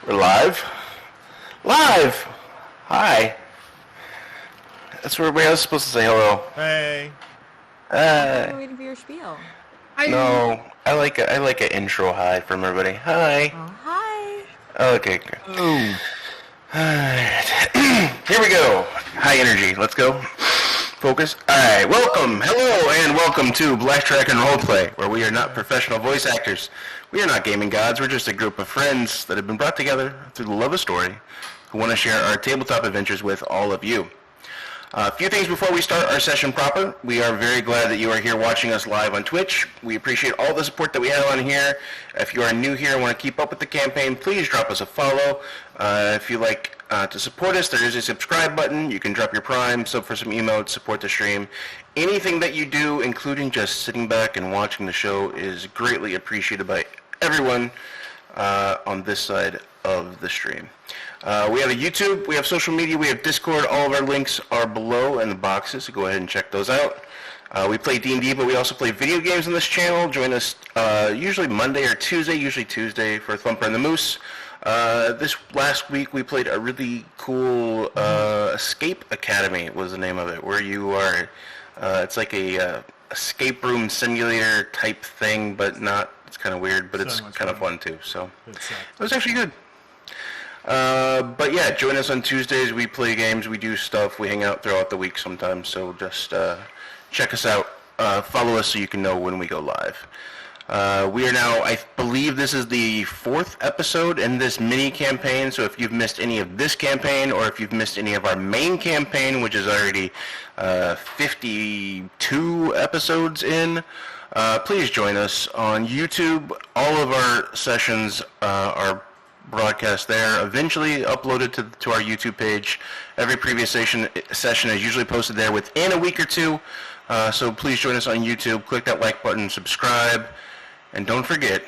We're live? Live! Hi. That's where everybody else is supposed to say hello. Hey. I'm waiting for your spiel. No, I like an intro hi from everybody. Hi. Oh, hi. Okay, good. Alright. Here we go. High energy. Let's go. Focus. Alright, welcome, hello, and welcome to Black Track and Roleplay, where we are not professional voice actors. We are not gaming gods, we're just a group of friends that have been brought together through the love of story who want to share our tabletop adventures with all of you. A few things before we start our session proper. We are very glad that you are here watching us live on Twitch. We appreciate all the support that we have on here. If you are new here and want to keep up with the campaign, please drop us a follow. If you like to support us, there is a subscribe button. You can drop your prime, sub for some emotes, support the stream. Anything that you do, including just sitting back and watching the show, is greatly appreciated by everyone on this side of the stream. We have a YouTube, we have social media, we have Discord. All of our links are below in the boxes, so go ahead and check those out. We play D&D, but we also play video games on this channel. Join us usually Monday or Tuesday, usually Tuesday, for Thumper and the Moose. This last week we played a really cool Escape Academy was the name of it, where you are, it's like a escape room simulator type thing, but not, it's kind of weird, but it's kind of fun too, so it was actually good. But yeah, join us on Tuesdays. We play games, we do stuff, we hang out throughout the week sometimes, so just check us out, follow us so you can know when we go live. We are now, I believe this is the 4th episode in this mini campaign, so if you've missed any of this campaign, or if you've missed any of our main campaign, which is already 52 episodes in, please join us on YouTube. All of our sessions are broadcast there, eventually uploaded to our YouTube page. Every previous session is usually posted there within a week or two, so please join us on YouTube, click that like button, subscribe, and don't forget,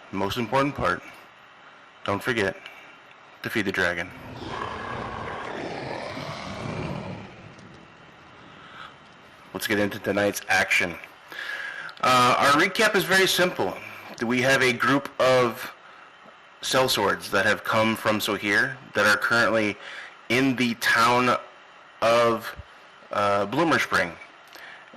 the most important part, don't forget to feed the dragon. Let's get into tonight's action. Our recap is very simple. We have a group of sellswords that have come from Sohir that are currently in the town of Bloomer Spring.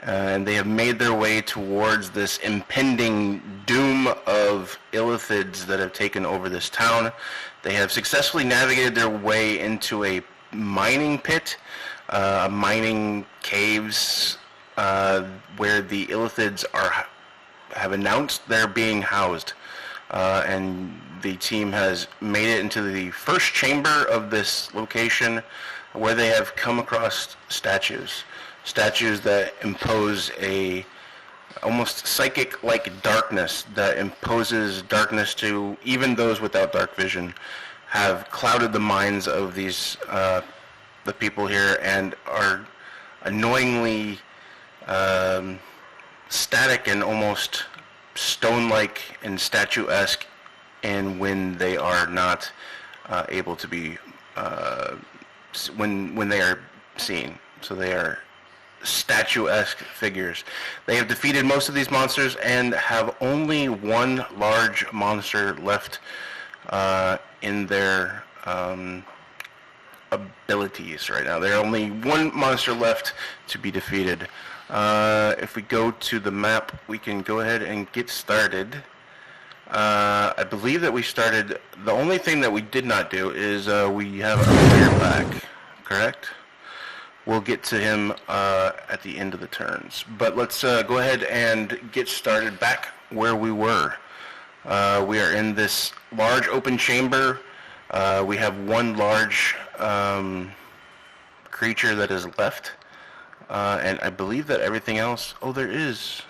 And they have made their way towards this impending doom of illithids that have taken over this town. They have successfully navigated their way into a mining pit, mining caves, where the illithids have announced they're being housed. And the team has made it into the first chamber of this location, where they have come across statues that impose a almost psychic-like darkness that imposes darkness to even those without dark vision, have clouded the minds of these the people here, and are annoyingly static and almost stone-like and statuesque, and when they are not able to be when they are seen. So they are statuesque figures. They have defeated most of these monsters and have only one large monster left in their abilities right now. There are only one monster left to be defeated. If we go to the map, we can go ahead and get started. I believe that we started, the only thing that we did not do is we have a player back, correct? We'll get to him at the end of the turns. But let's go ahead and get started back where we were. We are in this large open chamber. We have one large creature that is left. And I believe that everything else... Oh, there is...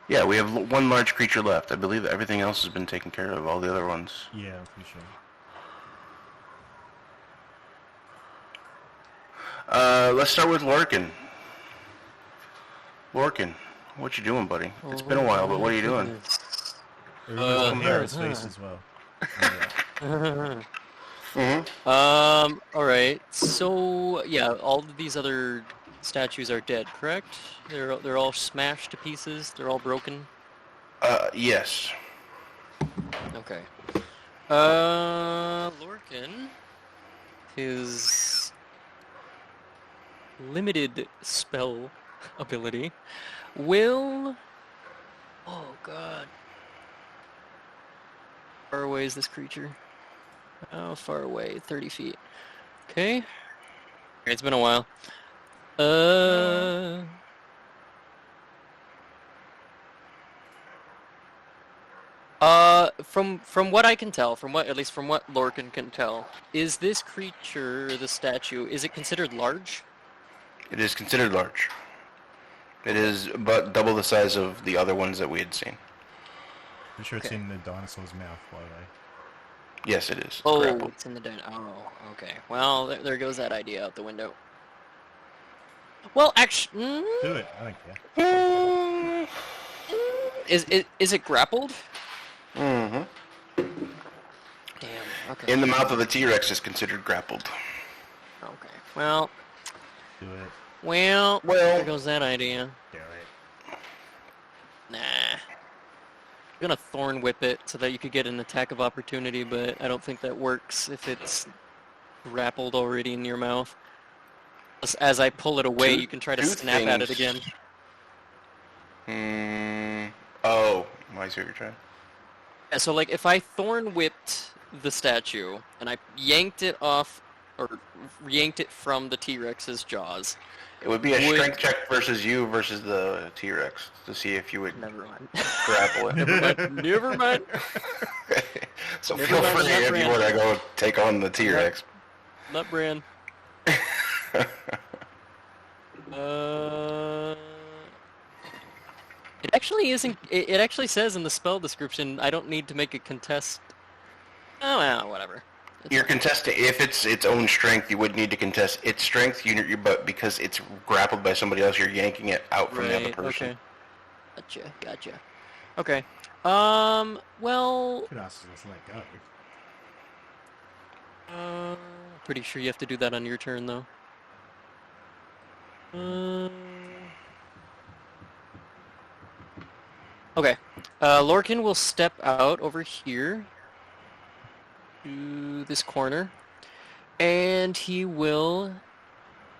Yeah, we have one large creature left. I believe that everything else has been taken care of, all the other ones. Yeah, I'm pretty sure. Let's start with Lorcan. Lorcan, what you doing, buddy? It's been a while, but what are you doing? Hair his face as well. Alright, so, yeah, all of these other statues are dead, correct? They're all smashed to pieces. They're all broken. Yes. Okay. Lorcan, his limited spell ability will. Oh God. How far away is this creature? How far away? 30 feet. Okay. It's been a while. From what I can tell, at least from what Lorcan can tell, is this creature, the statue, is it considered large? It is considered large. It is about double the size of the other ones that we had seen. I'm sure it's Okay. in the dinosaur's mouth, by the way. Yes, it is. Oh, Grappled. it's in the den. Oh, okay. Well, there goes that idea out the window. Well, actually, Do it. I don't care. is it grappled? Mm-hmm. Damn. Okay. In the mouth of the T-Rex is considered grappled. Okay. Well, Do it. well, Well- there goes that idea. Do it. Nah. I'm gonna thorn whip it so that you could get an attack of opportunity, but I don't think that works if it's grappled already in your mouth. As I pull it away, you can try to Two snap at it things. again. Oh, I see what you're trying. Yeah, so like if I thorn whipped the statue and I yanked it off or yanked it from the T-Rex's jaws. It would be a Would- strength check versus you versus the T-Rex to see if you would Never mind. grapple it. Never mind. So Never feel mind, free not if Brand. you want to go take on the T-Rex. Not Bran. It actually isn't. It actually says in the spell description, I don't need to make a contest. Oh well, whatever. You're contesting if it's its own strength. You would need to contest its strength, but because it's grappled by somebody else, you're yanking it out from the other person. Okay. Gotcha. Okay. Well. Could ask us to let go. Pretty sure you have to do that on your turn, though. Okay. Lorcan will step out over here to this corner, and he will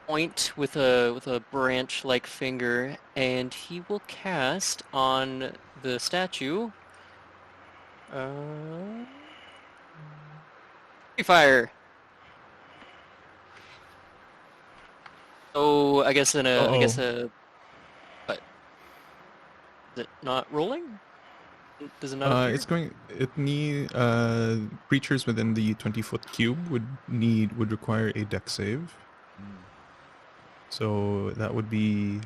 point with a branch-like finger, and he will cast on the statue. Fire. So I guess what? Is it not rolling? Does it not appear? It's going. It need creatures within the 20-foot cube would require a dex save. So that would be.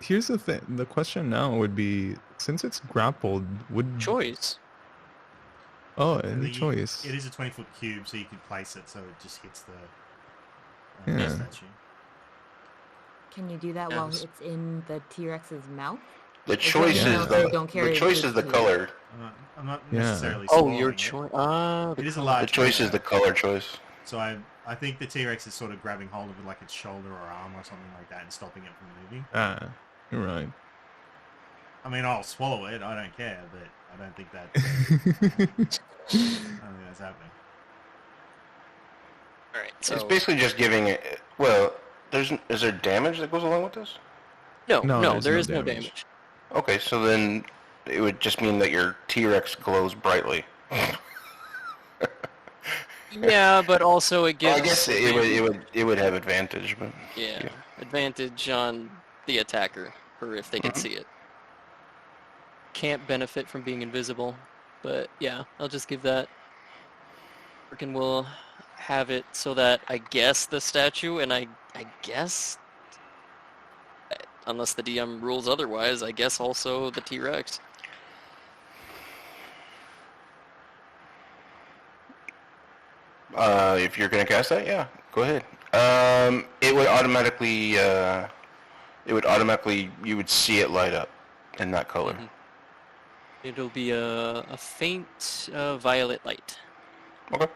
Here's the thing. The question now would be, since it's grappled, would Choice. Oh, And any choice. It is a 20-foot cube, so you could place it so it just hits the Yeah. statue. Can you do that while it's in the T-Rex's mouth? The choice Yeah. is So you don't carry the it choice to is the the- color. I'm not Yeah. necessarily Oh, swallowing your it. choice. It is a The large choice is creature. the color choice. So I think the T-Rex is sort of grabbing hold of it like its shoulder or arm or something like that and stopping it from moving. You're right. I mean, I'll swallow it. I don't care, but I don't think that. I don't think that's happening. All right. It's So basically just giving it. Well, is there damage that goes along with this? no, No, there there's is no no damage. damage. Okay, so then it would just mean that your T-Rex glows brightly. Yeah, but also it Well, gives. I guess it would have advantage, but Yeah, advantage on the attacker, or if they can see it. Can't benefit from being invisible, but yeah, I'll just give that. Freaking will have it so that I guess the statue, and I guess, unless the DM rules otherwise, I guess also the T-Rex. if you're gonna cast that, yeah, go ahead. It would automatically. You would see it light up in that color. It'll be a faint violet light. Okay.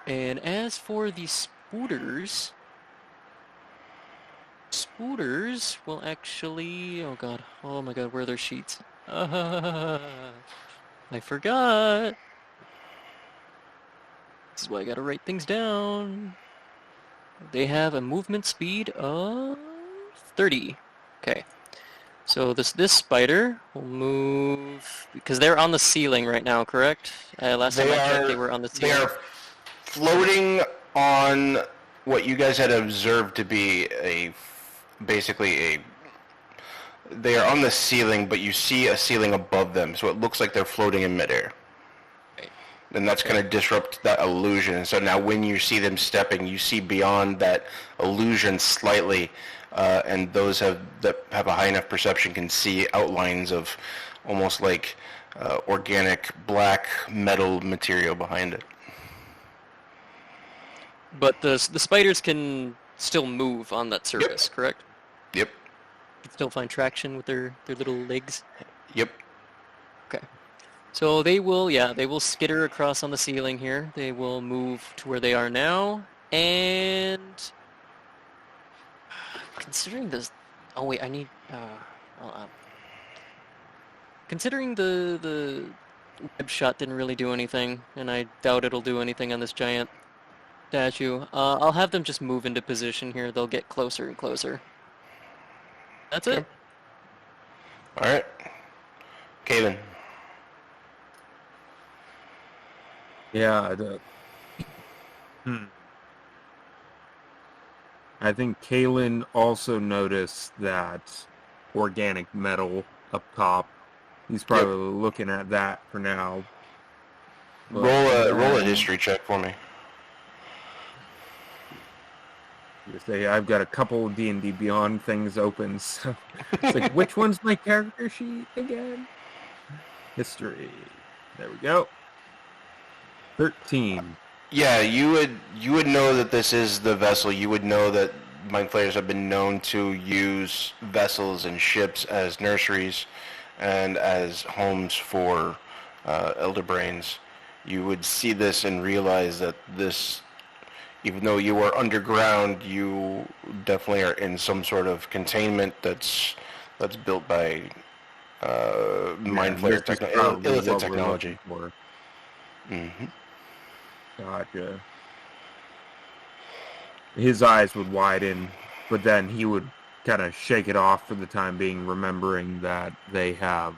And as for the spooters, Spooters will actually... Oh god. Oh my god, where are their sheets? I forgot. This is why I gotta write things down. They have a movement speed of 30. Okay. So this spider will move... Because they're on the ceiling right now, correct? Last time I checked, they were on the They ceiling. are floating on what you guys had observed to be they are on the ceiling, but you see a ceiling above them, so it looks like they're floating in midair. Right. And that's going to disrupt that illusion. So now when you see them stepping, you see beyond that illusion slightly, and those that have a high enough perception can see outlines of almost like organic black metal material behind it. But the spiders can still move on that surface, correct? Yep. Can still find traction with their little legs. Yep. Okay. So they will skitter across on the ceiling here. They will move to where they are now, and considering this, oh wait, I need. Considering the web shot didn't really do anything, and I doubt it'll do anything on this giant statue. I'll have them just move into position here. They'll get closer and closer. That's it. All right. Kaven. Yeah, I think Kalen also noticed that organic metal up top. He's probably looking at that for now. But Roll a history check for me. Say I've got a couple of D&D Beyond things open, so it's like, which one's my character sheet again? History. There we go. 13. Yeah, you would know that this is the vessel. You would know that Mind Flayers have been known to use vessels and ships as nurseries and as homes for elder brains. You would see this and realize that this, even though you are underground, you definitely are in some sort of containment that's built by Mind Flayer illicit technology. Mm-hmm. Gotcha. His eyes would widen, but then he would kind of shake it off for the time being, remembering that they have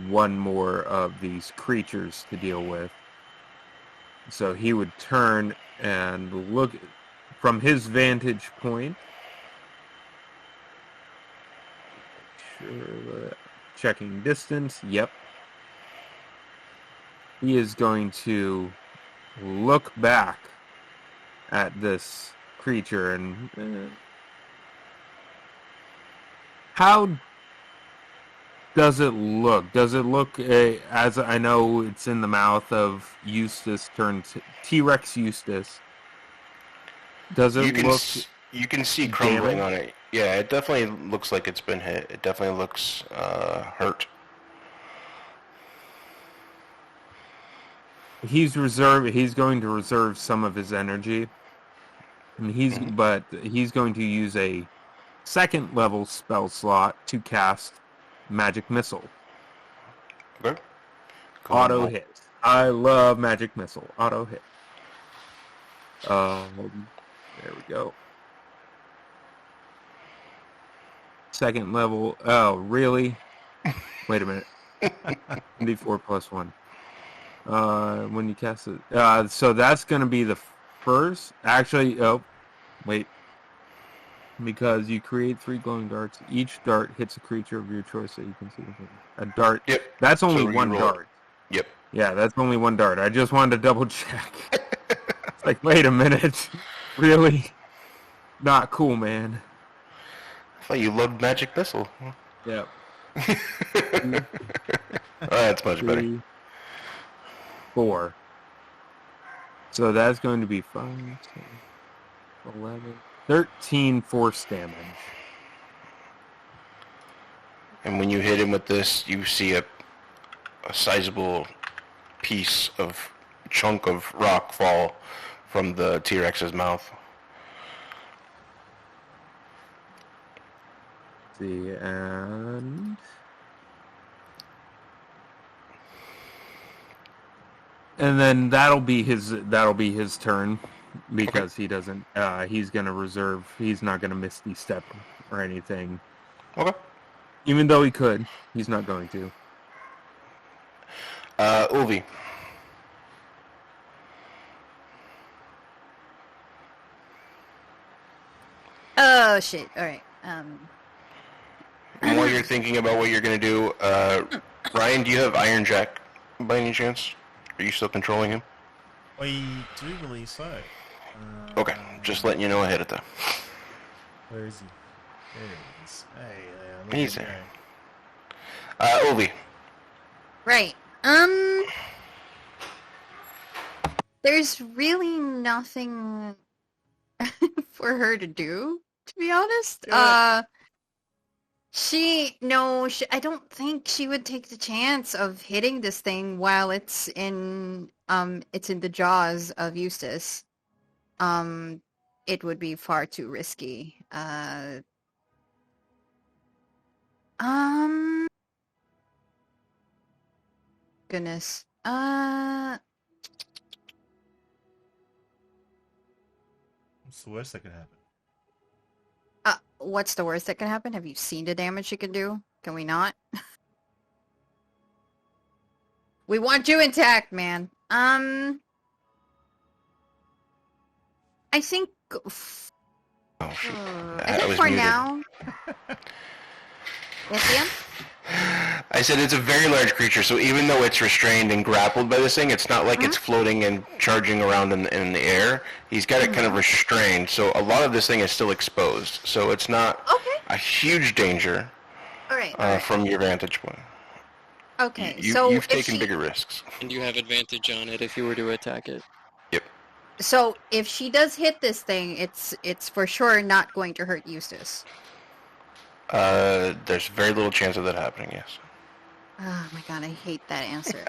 one more of these creatures to deal with. So he would turn and look from his vantage point. Checking distance. Yep. He is going to look back at this creature and how does it look? Does it look, as I know it's in the mouth of Eustace turned T-Rex Eustace, does it look... You can see crumbling on it. Yeah, it definitely looks like it's been hit. It definitely looks hurt. He's going to reserve some of his energy. And he's going to use a second level spell slot to cast Magic Missile. Okay. Auto hit. I love Magic Missile. Auto hit. There we go. Second level. Oh, really? Wait a minute. D4 plus 1. When you cast it. So that's going to be the first. Actually, oh, wait. Because you create 3 glowing darts. Each dart hits a creature of your choice that you can see. A dart. Yep. That's only So one dart. Yep. Yeah, that's only one dart. I just wanted to double check. It's like, wait a minute. Really? Not cool, man. I thought you loved Magic Missile. Yep. That's much better. 3, 4. So that's going to be 5, 10, 11, 13 force damage. And when you hit him with this, you see a sizable chunk of rock fall from the T-Rex's mouth. see, and then that'll be his turn because he doesn't. He's gonna reserve. He's not gonna misty step or anything. Okay. Even though he could, he's not going to. Ulvi. Oh shit! All right. And while you're thinking about what you're going to do, Ryan, do you have Iron Jack by any chance? Are you still controlling him? I do believe so. Okay, just letting you know ahead of time. Where is he? There he is. Hey, He's there. Ulvi. Right. There's really nothing for her to do, to be honest. I don't think she would take the chance of hitting this thing while it's in the jaws of Eustace. It would be far too risky. Goodness. What's the worst that could happen? What's the worst that can happen? Have you seen the damage she can do? Can we not? We want you intact, man. I think. Oh, shoot. I think was for muted. now. Yes, Ian? I said it's a very large creature, so even though it's restrained and grappled by this thing, it's not like it's floating and charging around in the air. He's got it kind of restrained, so a lot of this thing is still exposed. So it's not a huge danger All right. from your vantage point. Okay, You've if taken bigger risks. And you have advantage on it if you were to attack it. Yep. So if she does hit this thing, it's for sure not going to hurt Eustace. There's very little chance of that happening, yes. Oh my god, I hate that answer.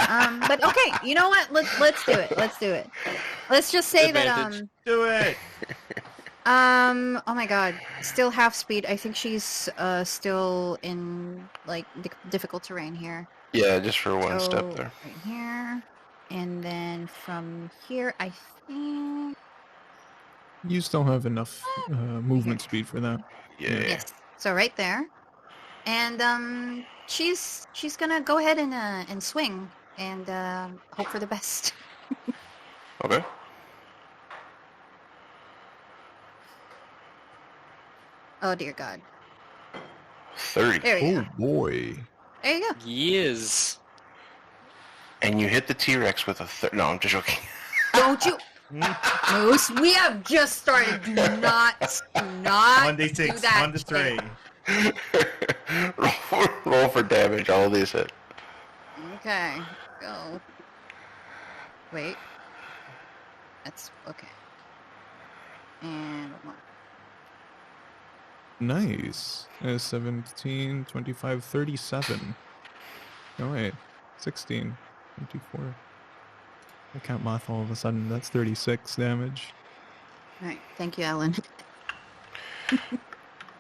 But okay, you know what? Let's do it. Let's do it. Let's just say Advantage. Do it! oh my god, still half speed. I think she's still in like difficult terrain here. Yeah, just for one So, step there. right here, and then from here, I think. You still have enough movement speed for that. Yeah. Yes. So right there, and she's gonna go ahead and swing and hope for the best. Okay. Oh dear God. 30. There we Oh go. boy. There you go. Yes. And you hit the T-Rex with a No, I'm just joking. Don't you, Moose? We have just started. Do not 1d6, do that 1 to 3. Roll for damage. All of these hit. Okay, go. Wait. That's okay. And one. Nice. 17, 25, 37. Oh wait. 16, 24. I can't math all of a sudden. That's 36 damage. All right. Thank you, Alan.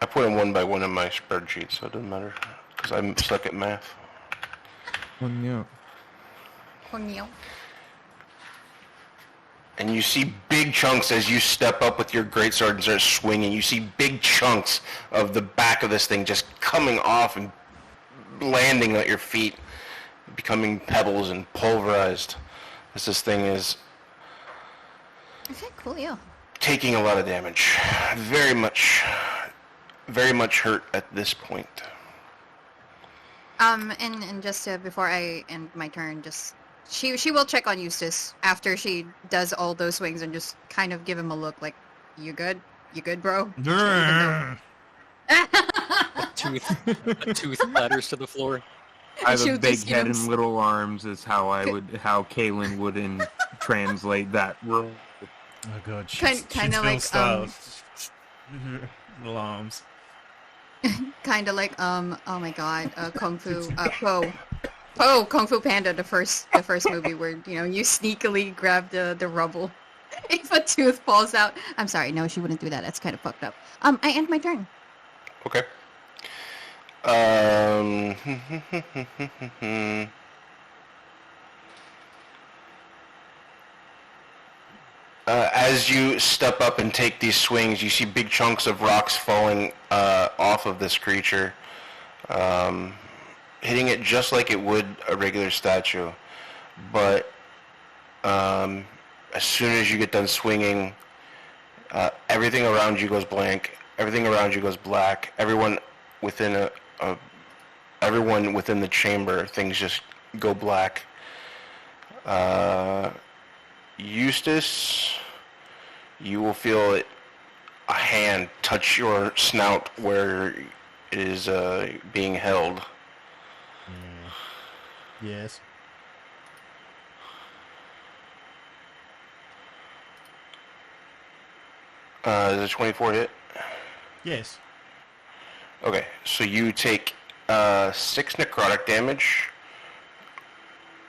I put them one by one in my spreadsheet, so it doesn't matter. Because I'm stuck at math. Oh yeah. Cornel. And you see big chunks as you step up with your greatsword and start swinging. You see big chunks of the back of this thing just coming off and landing at your feet, becoming pebbles and pulverized. As this thing is Okay, cool, yeah. taking a lot of damage. Very much hurt at this point. And just before I end my turn, just she will check on Eustace after she does all those swings and just kind of give him a look like, you good? You good, bro? A tooth clatters to the floor. I have a She'll big just, head and little arms is how Kaylin would translate that role. Oh god, Kinda like, little arms. kind of like oh my god, Kung Fu Kung Fu Panda, the first movie where you sneakily grab the rubble if a tooth falls out. I'm sorry, no, she wouldn't do that. That's kind of fucked up. I end my turn. Okay. Um, as you step up and take these swings, you see big chunks of rocks falling off of this creature, hitting it just like it would a regular statue. But as soon as you get done swinging, everything around you goes blank. Everything around you goes black. Everyone within everyone within the chamber, things just go black. Eustace, you will feel a hand touch your snout where it is being held. Yes. Is a 24 hit? Yes. Okay, so you take 6 necrotic damage,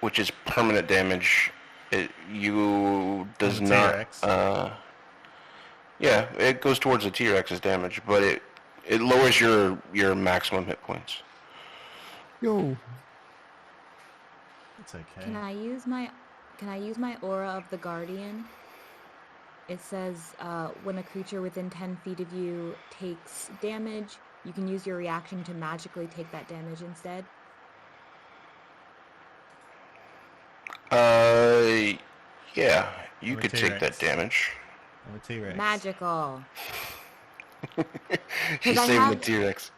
which is permanent damage. Does the not. T-Rex. Yeah, it goes towards the T-Rex's damage, but it lowers your maximum hit points. Yo. It's okay. Can I use my aura of the guardian? It says when a creature within 10 feet of you takes damage, you can use your reaction to magically take that damage instead. Yeah, you I'm a could take that T-Rex. damage. I'm a T-Rex. Magical. She's I saving the have- T-Rex.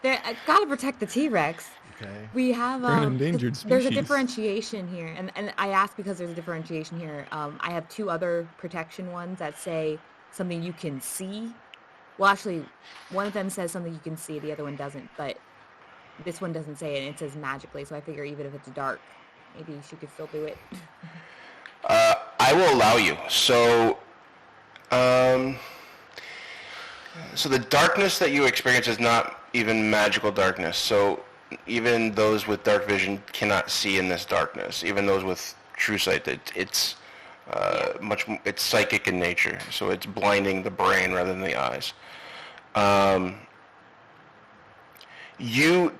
I gotta protect the T-Rex. Okay. We have We're an endangered there's a species. differentiation here, and I ask because there's a differentiation here. I have 2 other protection ones that say something you can see. Well, actually, one of them says something you can see, the other one doesn't. But this one doesn't say it, and it says magically. So I figure even if it's dark, maybe she could still do it. I will allow you. So the darkness that you experience is not even magical darkness. So even those with dark vision cannot see in this darkness. Even those with true sight, it's it's psychic in nature. So it's blinding the brain rather than the eyes. You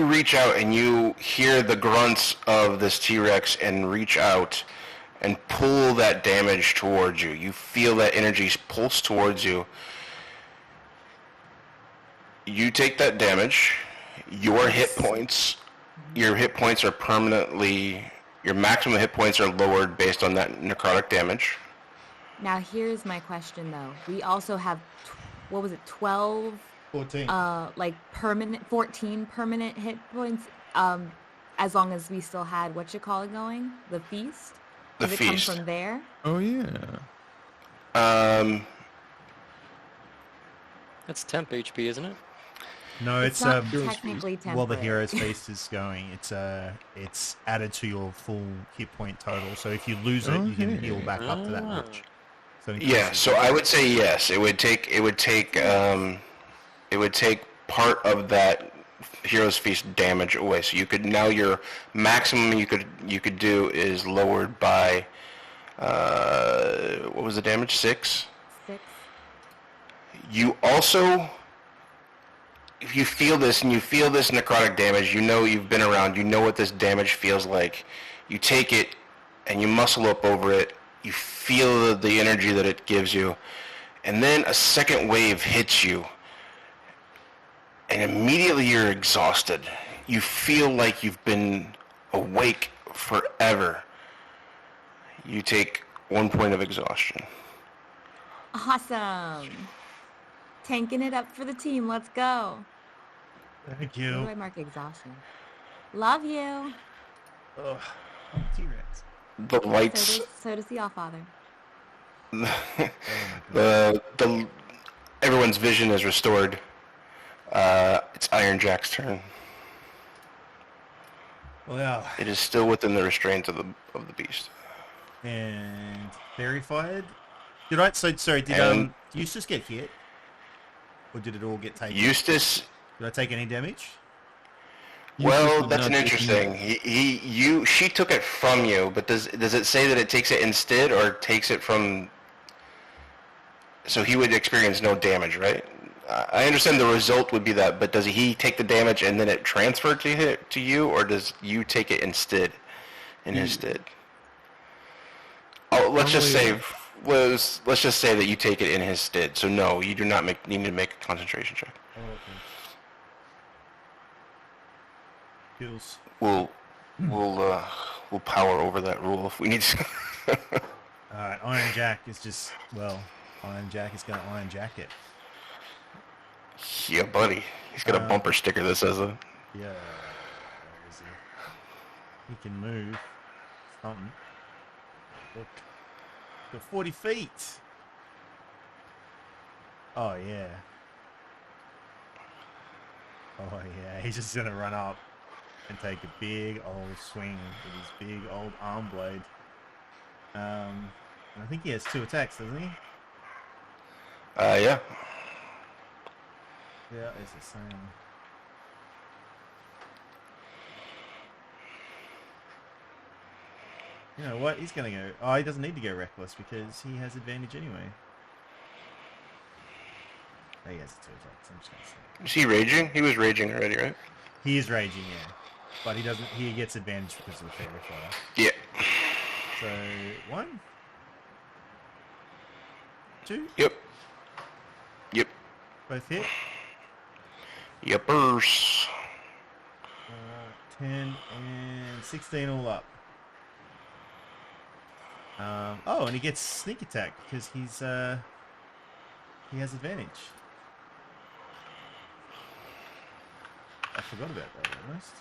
reach out and you hear the grunts of this T-Rex and reach out and pull that damage towards you. You feel that energy pulse towards you. You take that damage. Your hit points are permanently, your maximum hit points are lowered based on that necrotic damage. Now here's my question though. We also have 12 14. 14 permanent hit points as long as we still had going, the feast. The Does it feast. come from there? Oh yeah. That's temp HP, isn't it? No, it's not Hero's technically temporary. while the hero's feast is going, it's added to your full hit point total. So if you lose it, you can Okay. heal back up to that Ah. much. So it Yeah, increases so I would say yes. It would take part of that Hero's Feast damage away. So you could now your maximum you could do is lowered by what was the damage? 6? 6. You also, if you feel this and you feel this necrotic damage, you know you've been around, you know what this damage feels like. You take it and you muscle up over it. You feel the energy that it gives you. And then a second wave hits you. And immediately you're exhausted. You feel like you've been awake forever. You take 1 point of exhaustion. Awesome. Tanking it up for the team. Let's go. Thank Where do you. I mark exhaustion? Love you. Ugh, T-Rex. The lights, So does the All-Father. the everyone's vision is restored. It's Iron Jack's turn. Well, It is still within the restraints of the beast. and verified. Did I? So sorry. Did And- Eustace get hit, or did it all get taken? Eustace. Did I take any damage? Well, Eustace did that's not an take interesting. She took it from you, but does it say that it takes it instead or takes it from? So he would experience no damage, right? I understand the result would be that, but does he take the damage and then it transferred to you, or does you take it instead, in his stead? Oh, let's just say that you take it in his stead. So no, you do not need to make a concentration check. Oh, okay. Kills. We'll power over that rule if we need to. Alright, Iron Jack is just, Iron Jack is going to Iron Jack it. Yeah, buddy. He's got a bumper sticker that says that. Yeah. Where is he? He can move. Something. Look. To 40 feet. Oh, yeah. Oh, yeah. He's just going to run up and take a big old swing with his big old arm blade. I think he has 2 attacks, doesn't he? Yeah. Yeah, it's the same. You know what? He's going to go... Oh, he doesn't need to go reckless because he has advantage anyway. Oh, he has 2 attacks. I'm just going to say. Is he raging? He was raging already, right? He is raging, yeah. But he doesn't... He gets advantage because of the fairy fire. Yeah. So, 1. 2. Yep. Both hit. Yepers. 10 and 16 all up. Oh, and he gets sneak attack because he has advantage. I forgot about that almost.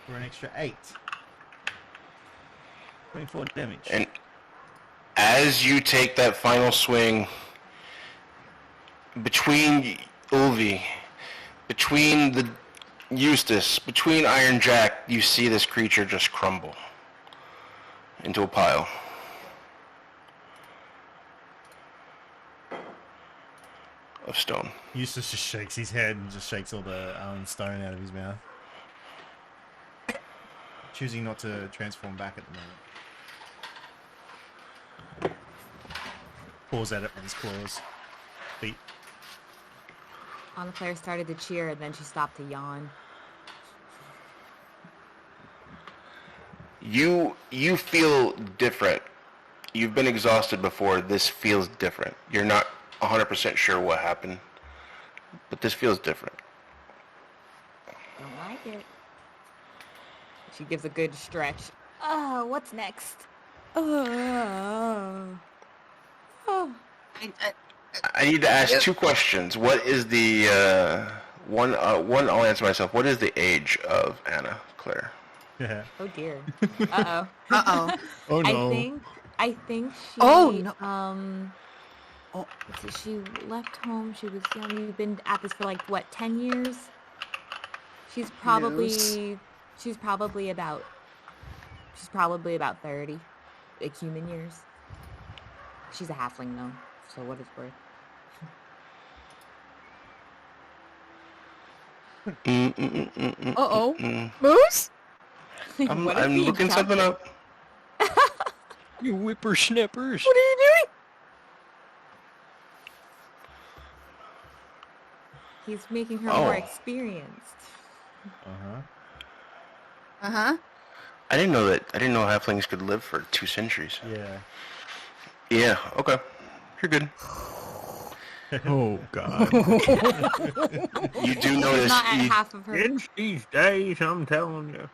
For an extra 8. 24 damage. And as you take that final swing, between Ulvi, between the Eustace, between Iron Jack, you see this creature just crumble into a pile. Of stone. Eustace just shakes his head and just shakes all the stone out of his mouth. Choosing not to transform back at the moment. Paws at it with his claws. Feet. Anna Claire started to cheer and then she stopped to yawn. You feel different. You've been exhausted before. This feels different. You're not 100% sure what happened, but this feels different. Don't like it. She gives a good stretch. Oh, what's next? Oh. I need to ask 2 questions. What is the one? I'll answer myself. What is the age of Anna Claire? Yeah. Oh dear. Uh-oh. Uh-oh. Oh no. I think she Oh, no. she left home, she was young. You've been at this for like what, 10 years? She's probably about 30 like human years. She's a halfling though, so what it's worth. Uh-oh. Moose? I'm What if he looking jumped something it? up. You whippersnippers. What are you doing? He's making her Oh. more experienced. Uh-huh. Uh-huh. I didn't know halflings could live for 2 centuries. Yeah. Yeah. Okay. You're good. Oh god. You do notice. Not at half of her. It's these days, I'm telling you.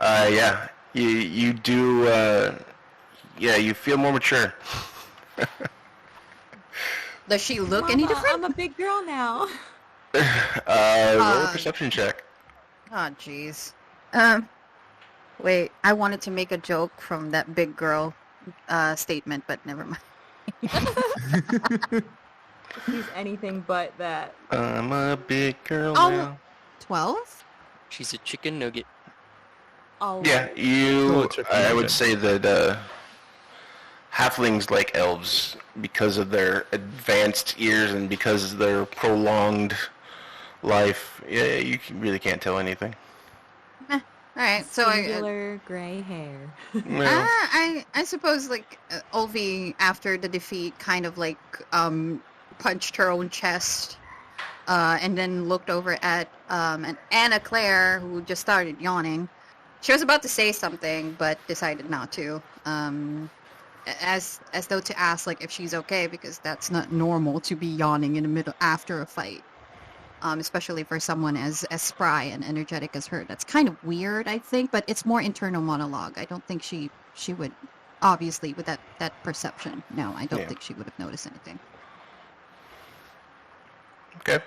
Yeah. You do. Yeah. You feel more mature. Does she look any Mama, different? I'm a big girl now. Roll a perception check. Oh, jeez. Wait, I wanted to make a joke from that big girl statement, but never mind. He's anything but that. I'm a big girl Oh. now. 12? She's a chicken nugget. Oh. Yeah, I would say that halflings like elves, because of their advanced ears and because of their prolonged life, yeah, you really can't tell anything. All right, so Singular gray hair. Well, I suppose like Olvi after the defeat kind of like punched her own chest, and then looked over at and Anna Claire, who just started yawning. She was about to say something but decided not to, as though to ask like if she's okay, because that's not normal to be yawning in the middle after a fight. Especially for someone as spry and energetic as her. That's kind of weird, I think, but it's more internal monologue. I don't think she would, obviously, with that perception. No, I don't think she would have noticed anything. okay.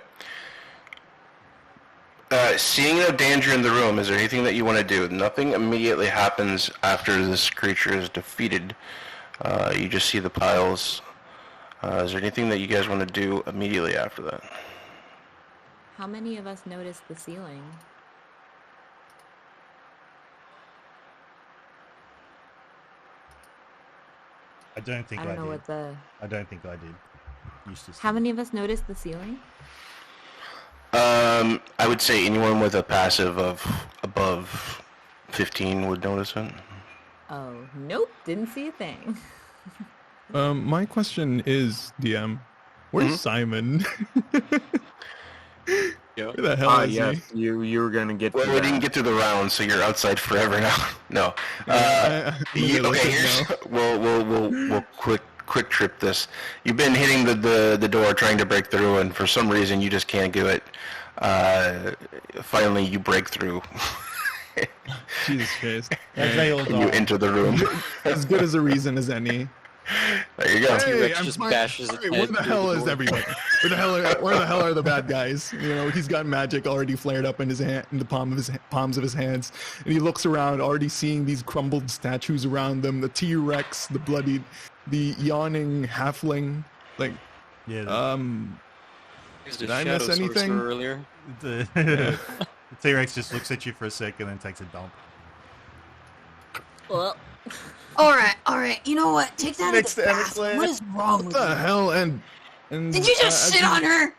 Seeing no danger in the room, is there anything that you want to do? Nothing immediately happens after this creature is defeated. You just see the piles. Is there anything that you guys want to do immediately after that? How many of us noticed the ceiling? I don't think I I, don't know did. what the... I don't think I did. Eustace How did. many of us noticed the ceiling? I would say anyone with a passive of above 15 would notice it. Oh, nope, didn't see a thing. My question is, DM, where's Simon? Yeah. Where the hell is yes, he? you were gonna get. Well, to we that. didn't get through the round, so you're outside forever now. No. I'm gonna Okay, here's we'll quick trip this. You've been hitting the door trying to break through, and for some reason you just can't do it. Finally, you break through. Jesus Christ. As they all And you die. enter the room. As good as a reason as any. There you go. T-Rex I'm just fine. bashes his Alright, where head the through hell the is door. everybody? Where the hell are the bad guys? You know, he's got magic already flared up in his hand, in the palms of his hands, and he looks around, already seeing these crumbled statues around them, the T-Rex, the yawning halfling. Like, Yeah, Used did a I miss shadow anything? sorcerer earlier. the T-Rex just looks at you for a second and takes a dump. Well, All right. You know what? Take that Next as a to Anna bath. Claire. What is wrong what with the you? hell? And Did you just as sit he- on her?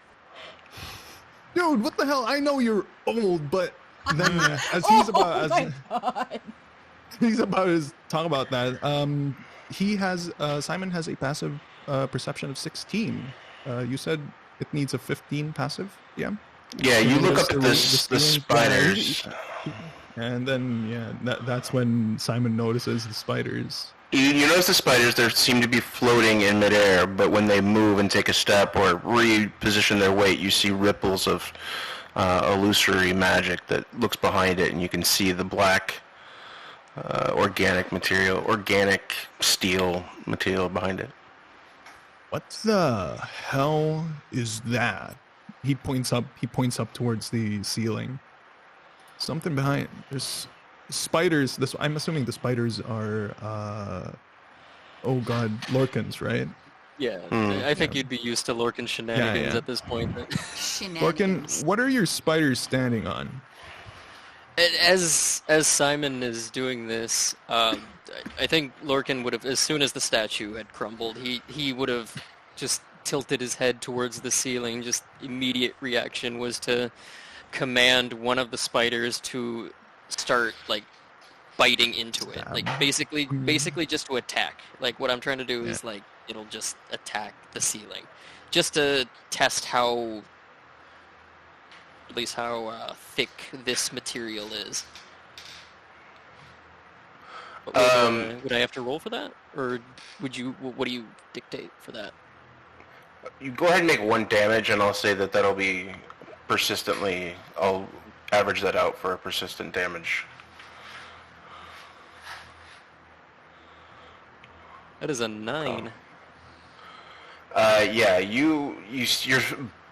Dude, what the hell? I know you're old, but then as he's about oh my god. he's about to talk about that. Simon has a passive perception of 16. You said it needs a 15 passive. Yeah. Yeah, you look up The at the spiders. And then that's when Simon notices the spiders. You notice the spiders, they seem to be floating in midair, but when they move and take a step or reposition their weight, you see ripples of illusory magic that looks behind it, and you can see the black organic steel material behind it. What the hell is that? He points up towards the ceiling. Something behind. There's spiders. I'm assuming the spiders are oh god, Lorcans, right? Yeah, I think you'd be used to Lorcan shenanigans yeah. at this point. But Shenanigans. Lorcan, what are your spiders standing on? as Simon is doing this, I think Lorcan would have, as soon as the statue had crumbled, he would have just tilted his head towards the ceiling. Just immediate reaction was to command one of the spiders to start like biting into it, like basically just to attack. Like what I'm trying to do is like it'll just attack the ceiling, just to test how thick this material is. But would I have to roll for that, or would you? What do you dictate for that? You go ahead and make 1 damage, and I'll say that'll be persistently. I'll average that out for a persistent damage. That is a 9. Yeah, your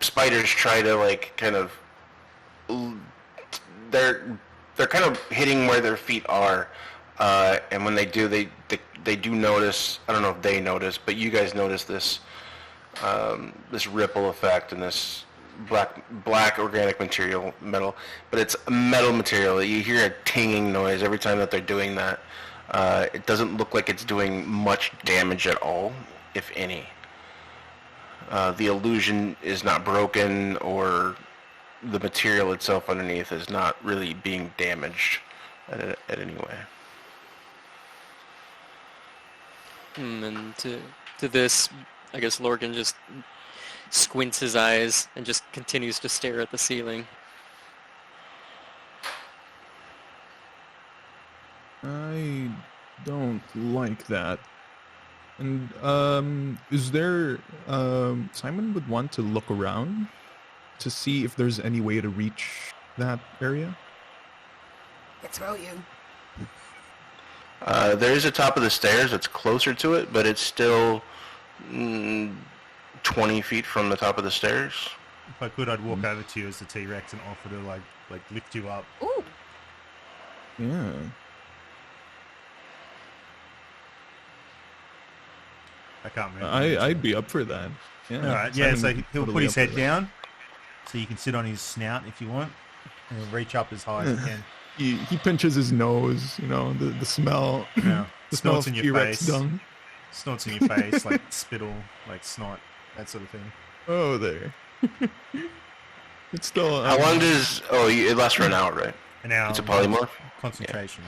spiders try to like kind of. They're kind of hitting where their feet are, and when they do, they do notice. I don't know if they notice, but you guys notice this this ripple effect and this black organic metal, but it's a metal material. You hear a tinging noise every time that they're doing that. It doesn't look like it's doing much damage at all, if any. The illusion is not broken, or the material itself underneath is not really being damaged at any way. And to this, I guess Lorcan just squints his eyes and just continues to stare at the ceiling. I don't like that. And is there Simon would want to look around to see if there's any way to reach that area? I throw you. There is a top of the stairs that's closer to it, but it's still 20 feet from the top of the stairs. If I could, I'd walk over to you as the T-Rex and offer to like lift you up. Ooh. Yeah. I can't remember. I'd be up for that. Yeah. All right, yeah. Simon So would he'll totally put his up for head that. down, so you can sit on his snout if you want, and he'll reach up as high as he can. He pinches his nose, you know, the smell. Yeah. The smell of Snorts in your T-Rex face. dung. Snorts in your face, like spittle, like snot, that sort of thing. Oh, there. It's still. How long does... Oh, it lasts for an hour, right? And now It's a polymorph? concentration.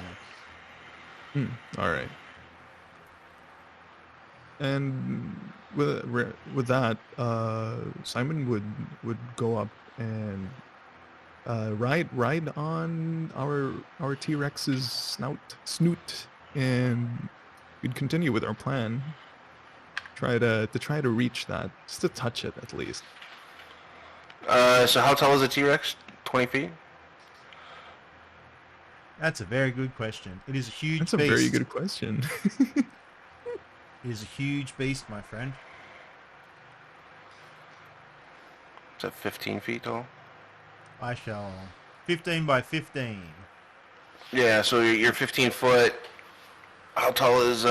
Yeah. All right. And with that, Simon would go up and ride on our T-Rex's snoot, and we'd continue with our plan. Try to reach that, just to touch it at least. So how tall is a T-Rex? 20 feet? That's a very good question. It is a huge That's a beast. very good question. It is a huge beast, my friend. Is that 15 feet tall? I shall 15 by 15. Yeah, so you're 15 foot. How tall is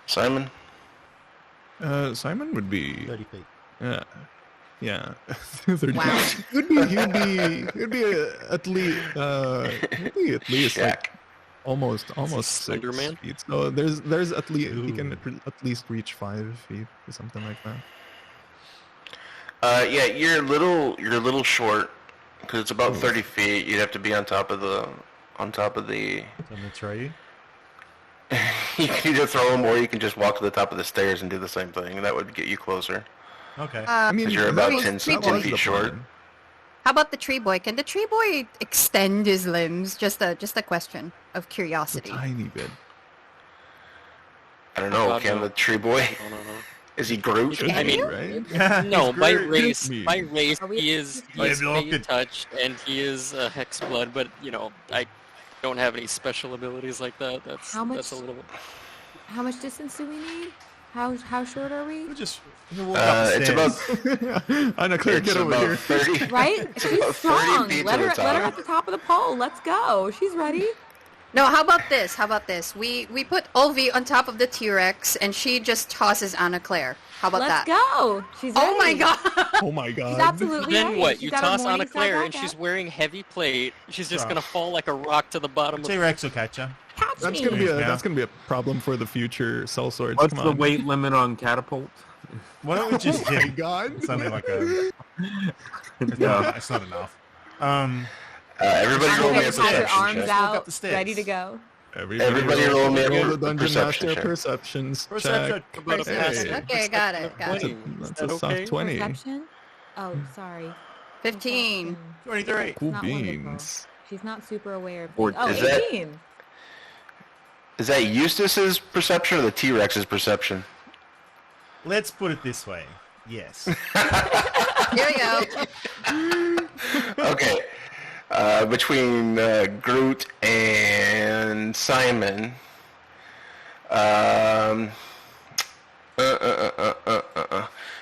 Simon? Simon would be 30 feet. yeah 30. Wow. He'd be at least Shaq. like almost Slender 6 Man? feet. So there's at least he Ooh. can at least reach 5 feet or something like that. Yeah, you're a little short because it's about 30 feet. You'd have to be on top of the. So I'm gonna throw you. You can either throw him or you can just walk to the top of the stairs and do the same thing. That would get you closer. Okay. I mean, 'Cause you're that about was- 10 that feet was the short. plan. How about the tree boy? Can the tree boy extend his limbs? Just a question of A curiosity. tiny bit. I don't know. God, Can no. the tree boy? No. Is he Groot? Should I be, mean- right? No, by Groot. race, Me. he Are we- is I have no being good- touched, and he is a hex blood. But you know, I don't have any special abilities like that. That's How that's a much- little. How much distance do we need? How short are we? He'll walk up the It's stairs. about Anna Claire, it's get over about here. 30. Right? It's She's about 30 strong. feet Let to her the let her top. at the top of the pole. Let's go. She's ready. No, how about this? How about this? We put Olvi on top of the T-Rex, and she just tosses Anna Claire. How about Let's that? go. She's ready. Oh my god! Oh my god. She's absolutely Then ready. what? She's You got her toss Anna Morningstar Claire, and back she's up. wearing heavy plate. She's just Right. gonna fall like a rock to the bottom. Of T-Rex will catch her. Catch That's me. gonna be Yeah. that's gonna be a problem for the future Sellswords. What's Come the on. weight limit on catapult? Why don't we just Oh my get god. something like a... No. It's not enough. Everybody Anna roll me a Claire's got her perception arms check. Walk up out, the stairs. ready to go. Everybody roll me a roll the dungeon perception master check. perceptions Perception. check. About a Perception. pass. Okay, got it. Got That's it. a, 20. that's Is a that soft okay? 20. Perception? Oh, sorry. 15. 23. Cool Not wonderful. beans. She's not super aware of Or things. Oh, is that- 18. Is that Eustace's perception or the T-Rex's perception? Let's put it this way. Yes. Here we go. Okay. Between Groot and Simon,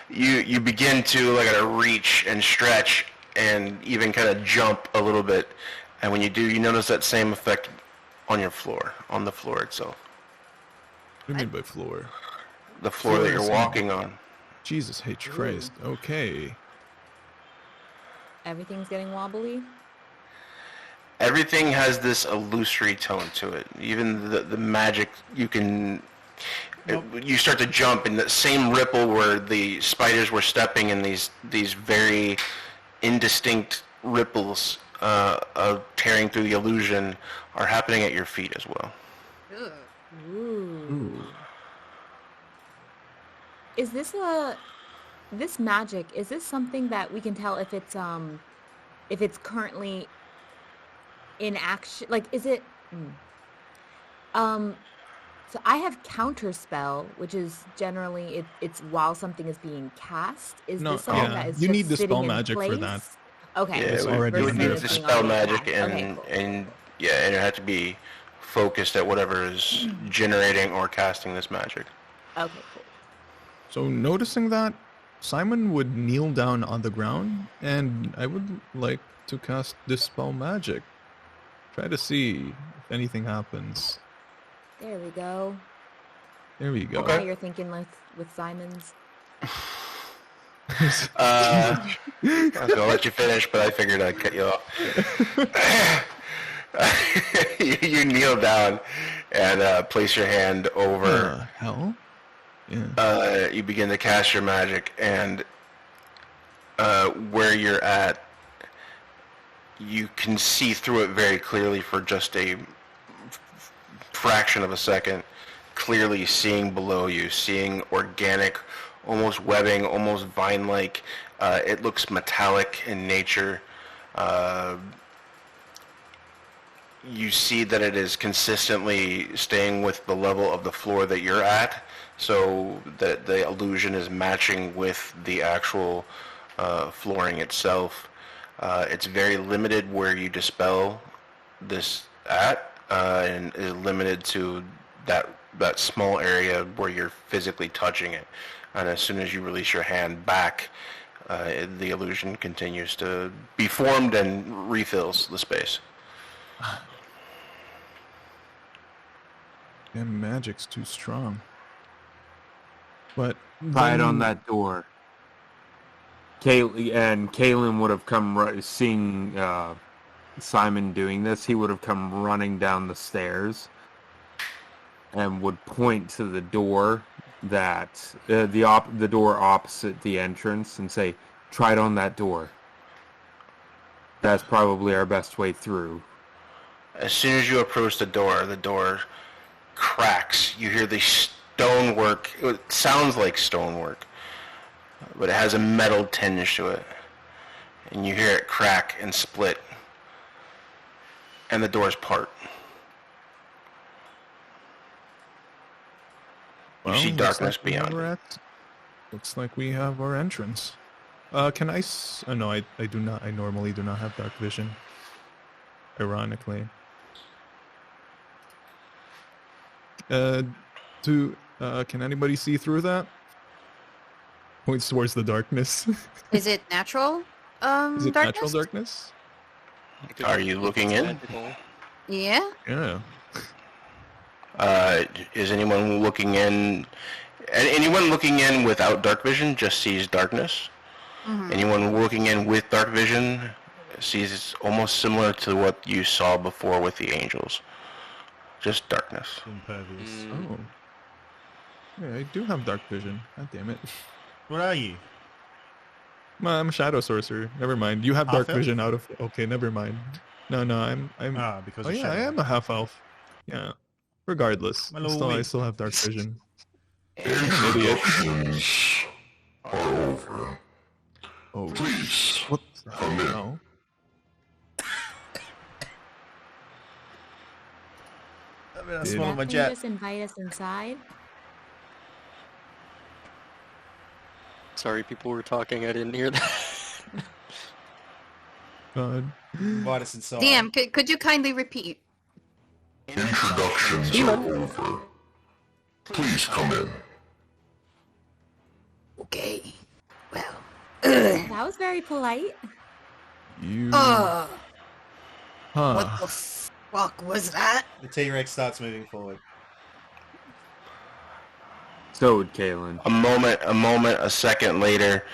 you begin to reach and stretch and even kind of jump a little bit, and when you do, you notice that same effect on the floor itself, What do you mean by floor? the floor that Floor you're is- walking on. Jesus H. Christ. Okay. Everything's getting wobbly. Everything has this illusory tone to it. Even the magic, you can... You start to jump in the same ripple where the spiders were stepping in these very indistinct ripples tearing through the illusion are happening at your feet as well. Ugh. Ooh. Is this this magic? Is this something that we can tell if it's currently in action? Like, is it? So I have counterspell, which is generally it's while something is being cast. Is No, this something yeah. that is You just need dispel sitting in magic for place? that. Okay. Yeah, It's it already would need under to attack. dispel magic and Okay, cool. and it had to be focused at whatever is generating or casting this magic. Okay, cool. So noticing that, Simon would kneel down on the ground, and I would like to cast Dispel Magic. Try to see if anything happens. There we go. There we go. Now you're thinking with Simon's. I was gonna let you finish, but I figured I'd cut you off. You kneel down and place your hand over. Hell? Yeah. You begin to cast your magic, and where you're at, you can see through it very clearly for just a fraction of a second, clearly seeing below you, seeing organic, almost webbing, almost vine-like. It looks metallic in nature. You see that it is consistently staying with the level of the floor that you're at, so that the illusion is matching with the actual flooring itself. It's very limited where you dispel this at, and is limited to that small area where you're physically touching it. And as soon as you release your hand back, the illusion continues to be formed and refills the space. Damn, magic's too strong. But Try it on then- that door. Kaylin would have come seeing Simon doing this. He would have come running down the stairs and would point to the door that the door opposite the entrance and say, "Try it on that door. That's probably our best way through." As soon as you approach the door cracks. You hear the stonework. It sounds like stonework, but it has a metal tinge to it. And you hear it crack and split. And the doors part. You see looks darkness like we beyond have our it. looks like we have our entrance. Can I? Oh, no, I do not. I normally do not have dark vision. Ironically. Can anybody see through that? Points towards the darkness. Is it natural? Is it darkness? natural darkness? Are you looking in? Magical. Yeah. Yeah. Is anyone looking in? Anyone looking in without dark vision just sees darkness. Anyone looking in with dark vision sees almost similar to what you saw before with the angels. Just darkness. Impervious. Oh. Yeah, I do have dark vision. God damn it. What are you? I'm a shadow sorcerer. Never mind. You have Half dark elf? vision out of. Okay, never mind. No, I'm. Ah, because Oh of yeah, I shadow. am a half elf. Yeah. Regardless, My little I wee. still have dark vision. Idiot. Oh. What the hell? I mean, I Dude. swallowed my Definitely jet. just invite us inside. Sorry, people were talking. I didn't hear that. God. Invite us inside. DM, could you kindly repeat? Introductions are over. Please come in. Okay. Well. That was very polite. You. What Huh. the fuck was that? The T-Rex starts moving forward. So would Kaylin. A second later,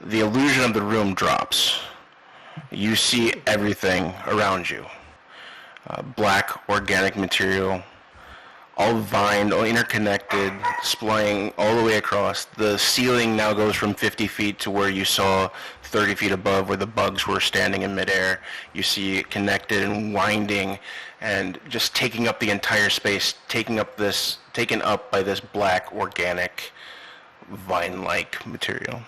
the illusion of the room drops. You see everything around you. Black organic material, all vined, all interconnected, splaying all the way across. The ceiling now goes from 50 feet to where you saw 30 feet above where the bugs were standing in midair. You see it connected and winding and just taking up the entire space, taken up by this black, organic, vine-like material.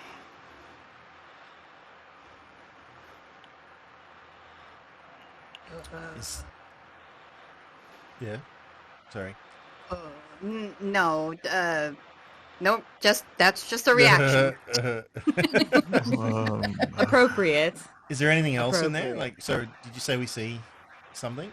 Yeah. Sorry. No. Nope. That's just a reaction. Appropriate. Is there anything else in there? Appropriate. Like, so did you say we see something?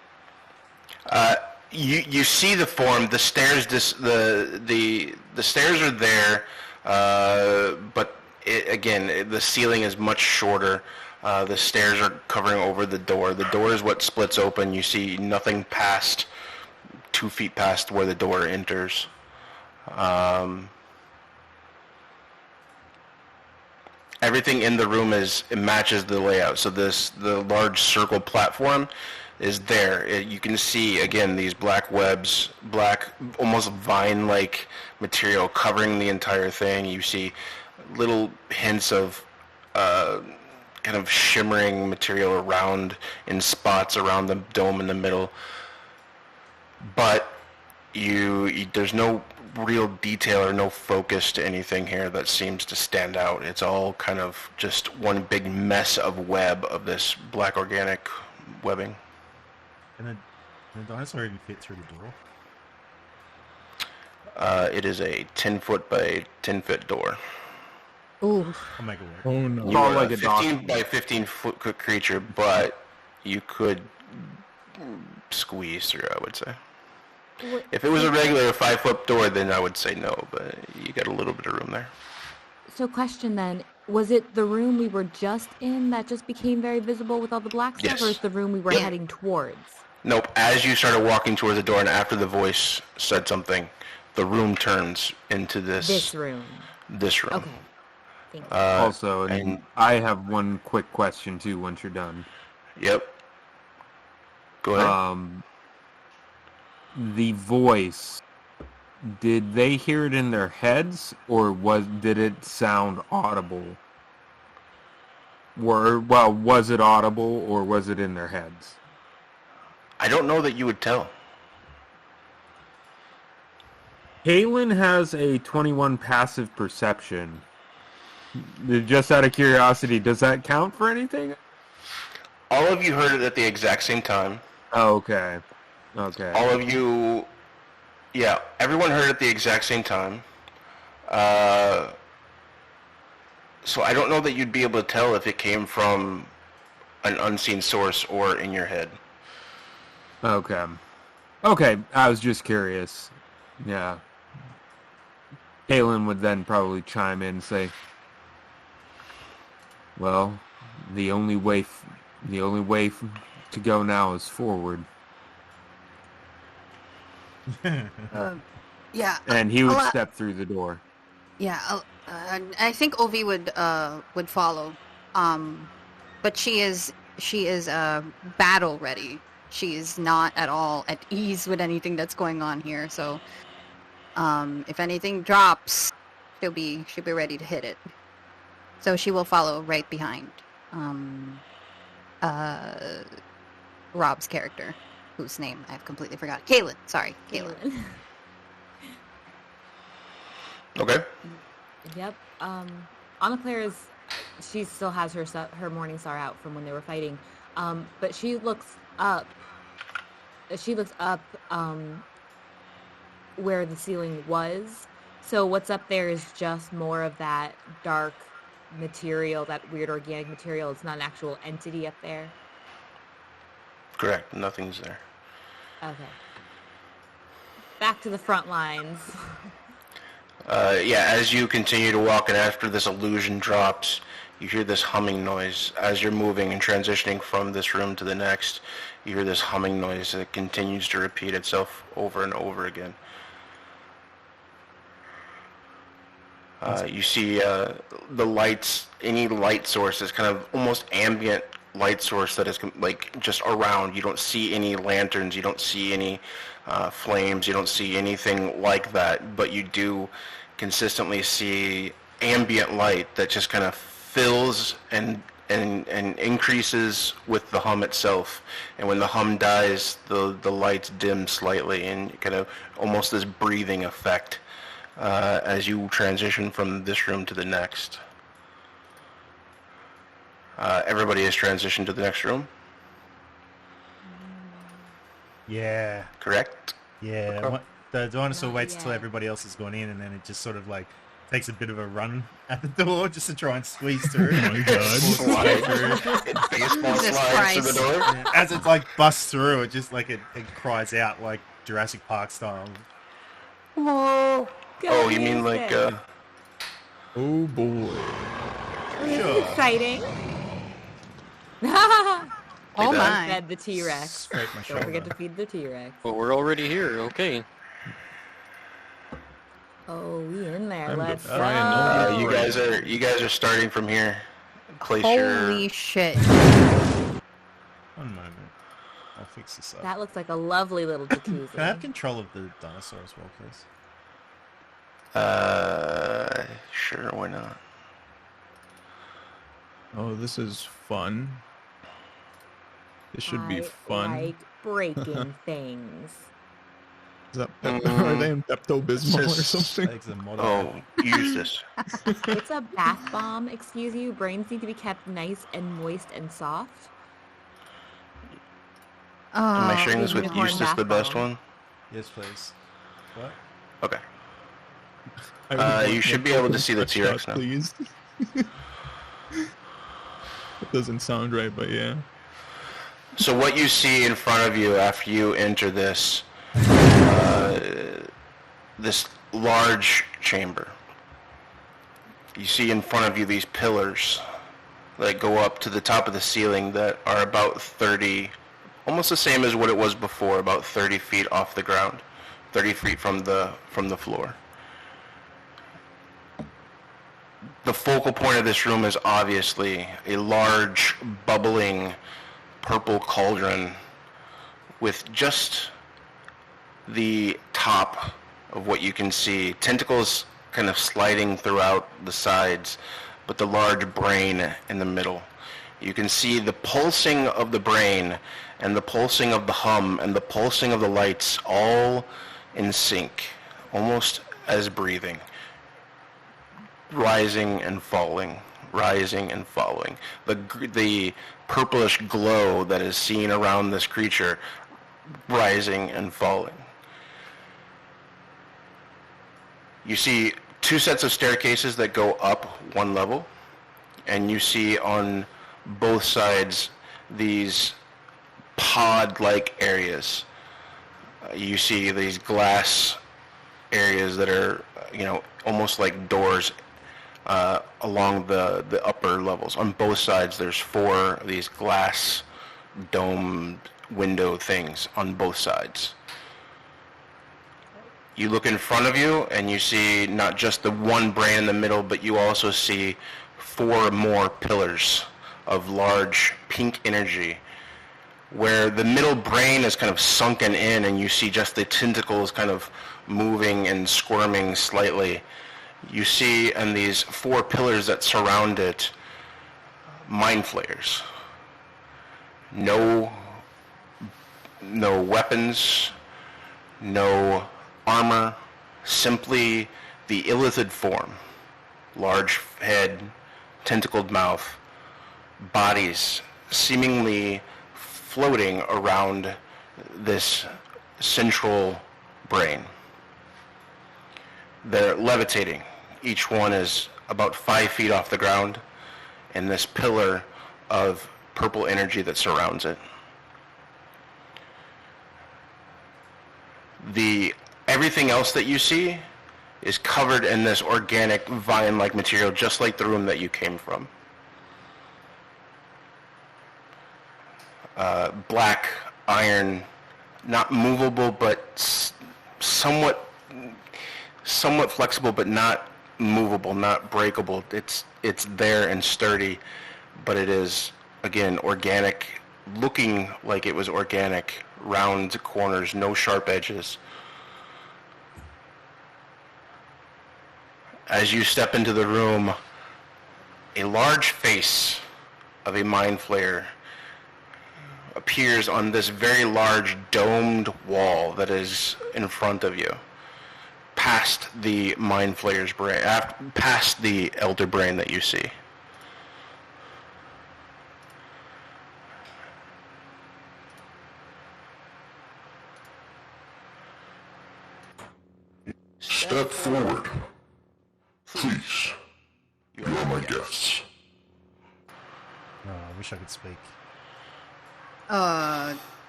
You see the form. The stairs. The stairs are there, but the ceiling is much shorter. The stairs are covering over the door. The door is what splits open. You see nothing past 2 feet past where the door enters. Everything in the room matches the layout. So the large circle platform is there. You can see again these black webs, almost vine-like material covering the entire thing. You see little hints of kind of shimmering material around in spots around the dome in the middle. But there's no real detail or no focus to anything here that seems to stand out. It's all kind of just one big mess of web of this black organic webbing. And the dinosaur even fit through the door? It is a 10-foot by 10-foot door. Ooh. I'll make it work. Oh no. You are like a a dog. 15 by 15-foot creature, but you could squeeze through, I would say. If it was a regular 5-foot door, then I would say no, but you got a little bit of room there. So question then, was it the room we were just in that just became very visible with all the black stuff, Yes. or is the room we were heading towards? Nope, as you started walking towards the door and after the voice said something, the room turns into This room. This room. Okay. Thank you. Also, and and- I have one quick question too. Once you're done, Yep. Go ahead. The voice. Did they hear it in their heads, or did it sound audible? Was it audible, or was it in their heads? I don't know that you would tell. Kaylin has a 21 passive perception. Just out of curiosity, does that count for anything? All of you heard it at the exact same time. Oh, okay. Okay. All of you, yeah, everyone heard it at the exact same time. So I don't know that you'd be able to tell if it came from an unseen source or in your head. Okay. Okay, I was just curious. Yeah. Kaylin would then probably chime in and say, well, the only way to go now is forward. Yeah. And he would I'll, step through the door. Yeah, I think Ovi would follow, but she is battle ready. She is not at all at ease with anything that's going on here. So, if anything drops, she'll be ready to hit it. So she will follow right behind Rob's character, whose name I've completely forgot. Kaylin, sorry, Kaylin. Okay. Yep. Anna Claire she still has her morning star out from when they were fighting, but she looks up. Where the ceiling was. So what's up there is just more of that dark material, that weird organic material. It's not an actual entity up there. Correct. Nothing's there. Okay. Back to the front lines. Yeah, as you continue to walk and after this illusion drops, you hear this humming noise. As you're moving and transitioning from this room to the next, you hear this humming noise that continues to repeat itself over and over again. You see the lights, any light source is kind of almost ambient light source that is like just around. You don't see any lanterns, you don't see any flames, you don't see anything like that, but you do consistently see ambient light that just kind of fills and increases with the hum itself. And when the hum dies, the lights dim slightly, and kind of almost this breathing effect as you transition from this room to the next. Everybody has transitioned to the next room, Yeah. correct? Yeah. Okay. The dinosaur Not waits till yet. everybody else has gone in, and then it just sort of like takes a bit of a run at the door just to try and squeeze through. Oh my god. Slide through. It baseball Jesus slides through the Christ. door. Yeah, as it like busts through, it just like it cries out like Jurassic Park style. Oh, you mean like Goodness. Oh boy. This Sure. is exciting. Oh that. my. Fed the T-Rex. Scrape my Don't shoulder. forget to feed the T-Rex. But we're already here. Okay. Oh, we in there. Time to Let's go. fry and You guys are starting from here. Place your Holy shit. One moment. I'll fix this up. That looks like a lovely little jacuzzi. Can I have control of the dinosaur as well, please? sure, why not? Oh, this is fun. This should be I fun. like breaking things. Is that are they in Pepto-Bismol or Says- something? Eggs and model. Oh, use this. It's a bath bomb, excuse you. Brains need to be kept nice and moist and soft. Am I Oh, sharing this with unicorn Eustace, the bath best bomb. one? Yes, please. What? Okay. I would want you should be able to see the Pepto T-Rex shot, now. Please. It doesn't sound right, but yeah. So what you see in front of you after you enter this this large chamber, you see in front of you these pillars that go up to the top of the ceiling that are about 30, almost the same as what it was before, about 30 feet off the ground, 30 feet from the floor. The focal point of this room is obviously a large, bubbling, purple cauldron with just the top of what you can see, tentacles kind of sliding throughout the sides, but the large brain in the middle. You can see the pulsing of the brain and the pulsing of the hum and the pulsing of the lights all in sync, almost as breathing. Rising and falling, rising and falling. The purplish glow that is seen around this creature, rising and falling. You see two sets of staircases that go up one level, and you see on both sides these pod-like areas. You see these glass areas that are, almost like doors along the upper levels. On both sides, there's 4 of these glass domed window things on both sides. You look in front of you, and you see not just the one brain in the middle, but you also see 4 more pillars of large pink energy, where the middle brain is kind of sunken in, and you see just the tentacles kind of moving and squirming slightly. You see in these 4 pillars that surround it, mind flayers. No weapons, no armor, simply the illithid form. Large head, tentacled mouth, bodies seemingly floating around this central brain. They're levitating. Each one is about 5 feet off the ground, and this pillar of purple energy that surrounds it. Everything else that you see is covered in this organic vine-like material, just like the room that you came from. Black iron, not movable, but somewhat flexible, but not movable, not breakable. It's there and sturdy, but it is again, organic, looking like it was organic, round corners, no sharp edges. As you step into the room, a large face of a mind flayer appears on this very large domed wall that is in front of you, past the mind flayer's brain, past the elder brain that you see. Step forward. Please. You are my guests. Oh, I wish I could speak.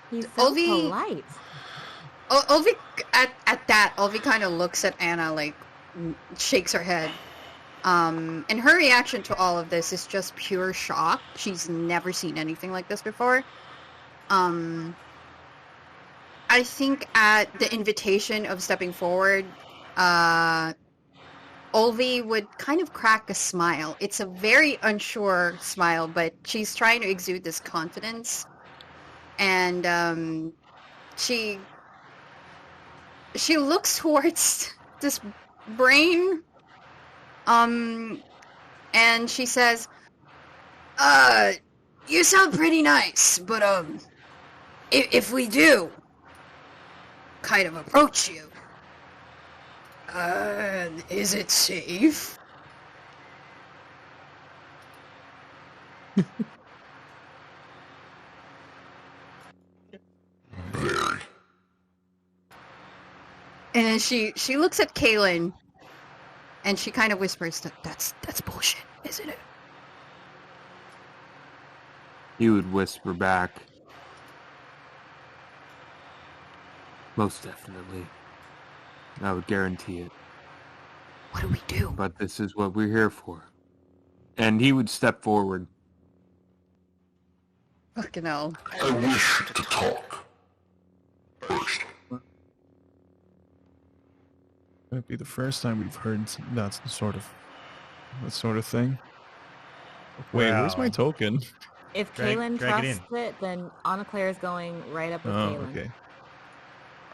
He's so Olvi- polite. Olvi, at that, Olvi kind of looks at Anna, like, shakes her head. And her reaction to all of this is just pure shock. She's never seen anything like this before. I think at the invitation of stepping forward, Olvi would kind of crack a smile. It's a very unsure smile, but she's trying to exude this confidence. And she looks towards this brain, and she says, you sound pretty nice, but if we do kind of approach you, is it safe? Very. And she looks at Kaylin, and she kind of whispers, that's bullshit, isn't it? He would whisper back. Most definitely. I would guarantee it. What do we do? But this is what we're here for. And he would step forward. Fucking hell. I wish to talk. First. Might be the first time we've heard that sort of thing. Wait, where's my Wow. token? If Drag- Kaylin drag it trusts it, then Anna Claire is going right up with Oh, Kaylin. okay.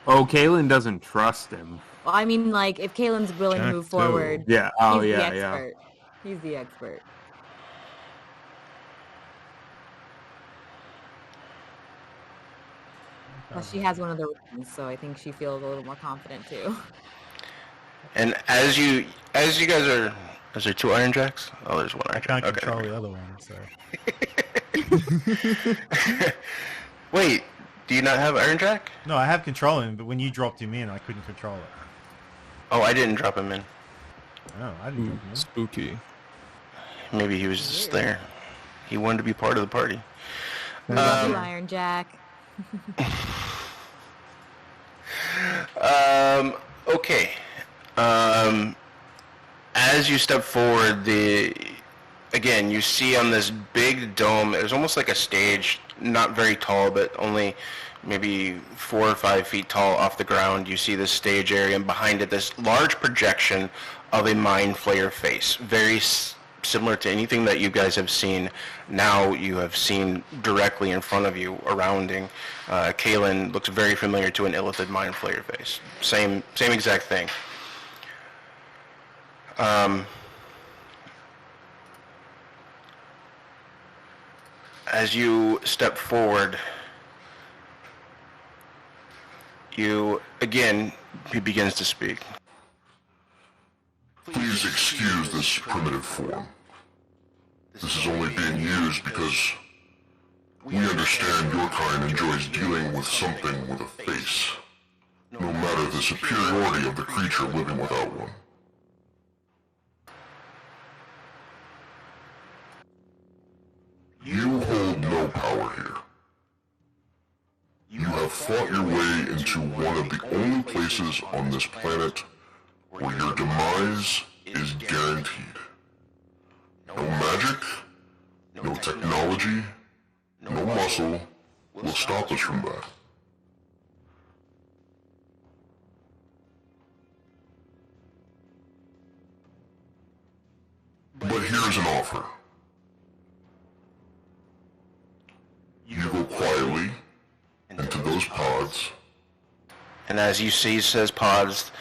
Oh, Kaylin doesn't trust him. Well, I mean, like, if Kaylin's willing to Jack move too. forward, Yeah. Oh, he's yeah, the yeah. expert. He's the expert. Plus, she has one of the rings, so I think she feels a little more confident too. And as you guys are, is there 2 Iron Jacks? Oh, there's 1 I Iron can't Jack. control the other one, so. Wait, do you not have Iron Jack? No, I have control him, but when you dropped him in, I couldn't control it. Oh, I didn't drop him in. No, I didn't Ooh, drop him in. spooky. Maybe he was just there. He wanted to be part of the party. We love you, Iron Jack. Okay. As you step forward, again, you see on this big dome, it was almost like a stage, not very tall, but only maybe 4 or 5 feet tall off the ground. You see this stage area, and behind it, this large projection of a mind flayer face. Very similar to anything that you guys have seen. Now you have seen directly in front of you, surrounding. Kaylin looks very familiar to an Illithid mind flayer face. Same exact thing. As you step forward, he begins to speak. Please excuse this primitive form. This is only being used because we understand your kind enjoys dealing with something with a face, no matter the superiority of the creature living without one. You hold no power here. You have fought your way into one of the only places on this planet where your demise is guaranteed. No magic, no technology, no muscle will stop us from that. But here's an offer. pods. And as you see, says pods,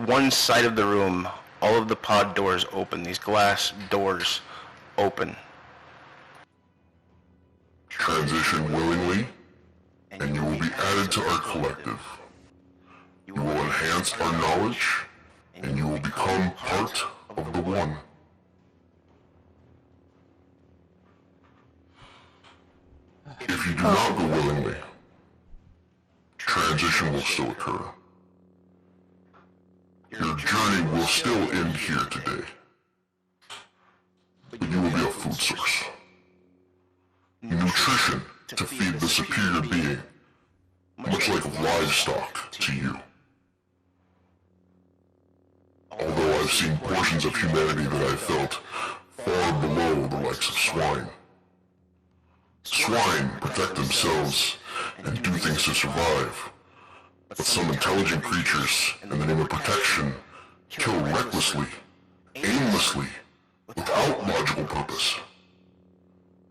one side of the room, all of the pod doors open. These glass doors open. Transition willingly, and you will be added to our collective. You will enhance our knowledge, and you will become part of the One. If you do not go willingly, transition will still occur. Your journey will still end here today. But you will be a food source. Nutrition to feed the superior being, much like livestock to you. Although I've seen portions of humanity that I felt far below the likes of swine. Swine protect themselves and do things to survive. But some intelligent creatures, in the name of protection, kill recklessly, aimlessly, without logical purpose,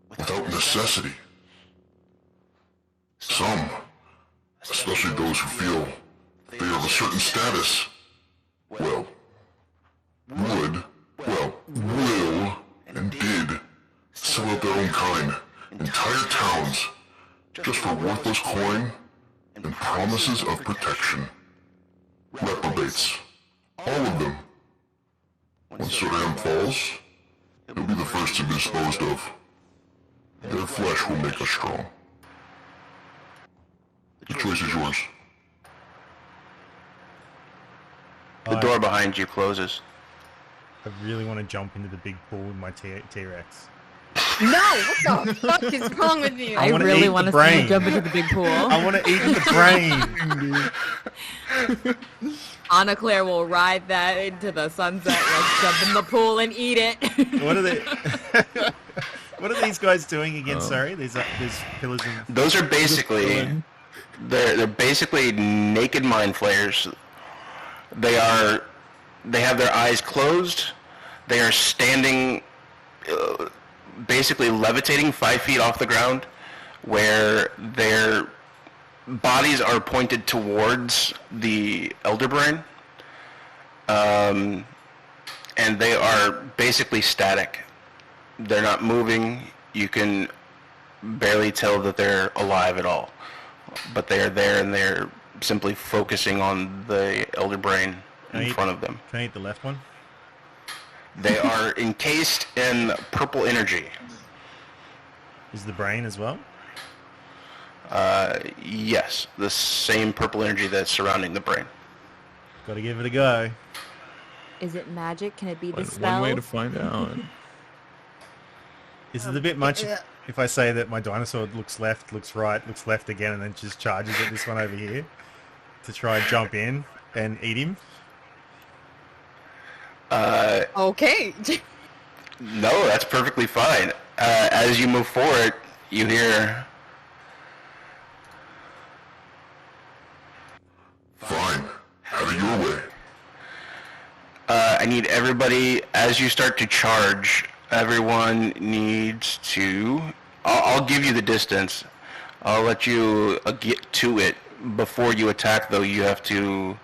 without necessity. Some, especially those who feel they are of a certain status, will, and did sell out their own kind, entire towns, just for worthless coin and promises of protection. Reprobates. All of them. When Suram falls, he'll be the first to be disposed of. Their flesh will make us strong. The choice is yours. The door behind you closes. I really want to jump into the big pool with my T-Rex. No, what the fuck is wrong with you? I wanna really eat want the to see you brain. jump into the big pool. I want to eat the brain. Anna Claire will ride that into the sunset, like jump in the pool and eat it. What are they? What are these guys doing again? Sorry, these pillars of... Those are basically, they're basically naked mind flayers. They have their eyes closed. They are standing, basically levitating 5 feet off the ground, where their bodies are pointed towards the Elder Brain. And they are basically static. They're not moving. You can barely tell that they're alive at all. But they are there, and they're simply focusing on the Elder Brain in front of them. Can I eat the left one? They are encased in purple energy. Is the brain as well? Yes, the same purple energy that's surrounding the brain. Got to give it a go. Is it magic? Can it be the One spell? way to find out. Is it a bit much if I say that my dinosaur looks left, looks right, looks left again, and then just charges at this one over here to try and jump in and eat him? Okay. No, that's perfectly fine. As you move forward, you hear... Fine. Have it your way. I need everybody, as you start to charge, everyone needs to... I'll give you the distance. I'll let you get to it. Before you attack, though, you have to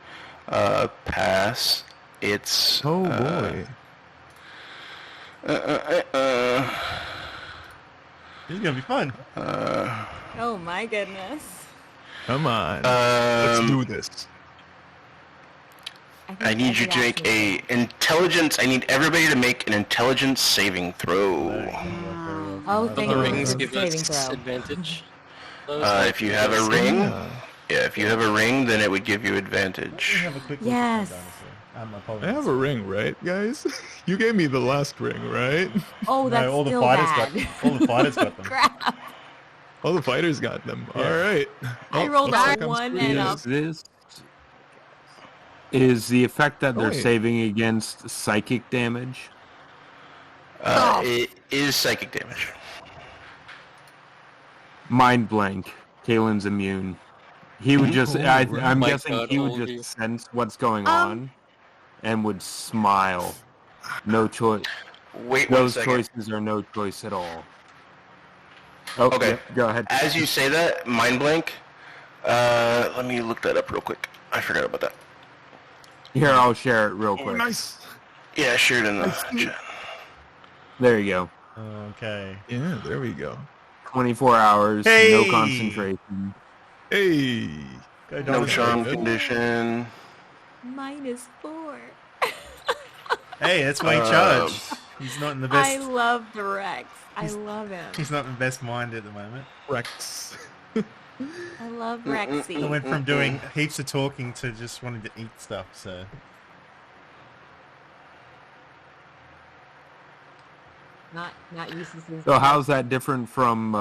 pass. It's... Oh boy. This is going to be fun. Oh my goodness. Come on. Let's do this. I need you to make a intelligence... I need everybody to make an intelligence saving throw. Oh, thank The you. rings for give saving us throw. advantage. If you have a ring... Yeah, if you have a ring, then it would give you Let me advantage. have a quick look Yes. at my dinosaur. I have a ring, right, guys? You gave me the last ring, right? Oh, that's No, all the still fighters bad. all the fighters got them. Crap. All the fighters got them. Yeah. All right. I Oh, rolled looks out like I'm one screwed. and This is the effect that they're wait. saving against psychic damage. It is psychic damage. Mind blank. Kalen's immune. He would just, I'm My guessing God, he would Olgie. just sense what's going on and would smile. No choice. Wait one Those second. choices are no choice at all. Okay, Okay. go ahead. As you say that, mind blank, Let me look that up real quick. I forgot about that. Here, I'll share it real Oh, quick. nice. Yeah, share it in the chat. There you go. Okay. Yeah, there we go. 24 hours, Hey! no concentration. Hey. Go No dinosaur. charm good. condition. -4. Hey, that's why he charged. He's not in the I best. love the Rex. I He's- love him. He's not in the best mind at the moment. Rex. I love Rexy. I went from doing heaps of talking to just wanting to eat stuff. So Not Eustace's. So how's that different from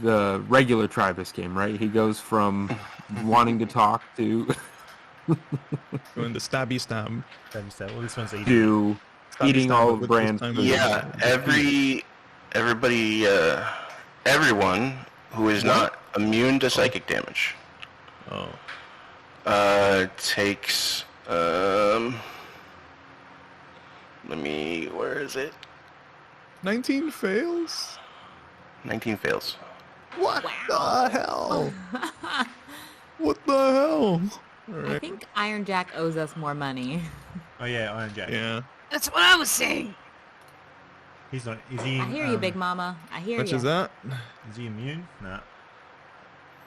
the regular Tribus game, right? He goes from wanting to talk to Going to stabby stab. that'd be well, this one's eating. to Stabby eating stab, all but of with Brand's this time food. Yeah, everyone who is not immune to psychic damage Oh. takes where is it? 19 fails? 19 fails. What the hell? What the hell? I Alright. think Iron Jack owes us more money. Oh yeah, Iron Jack. Yeah. That's what I was saying. He's not. Is he? I hear you, Big Mama. I hear Which you. is that? Is he immune? No.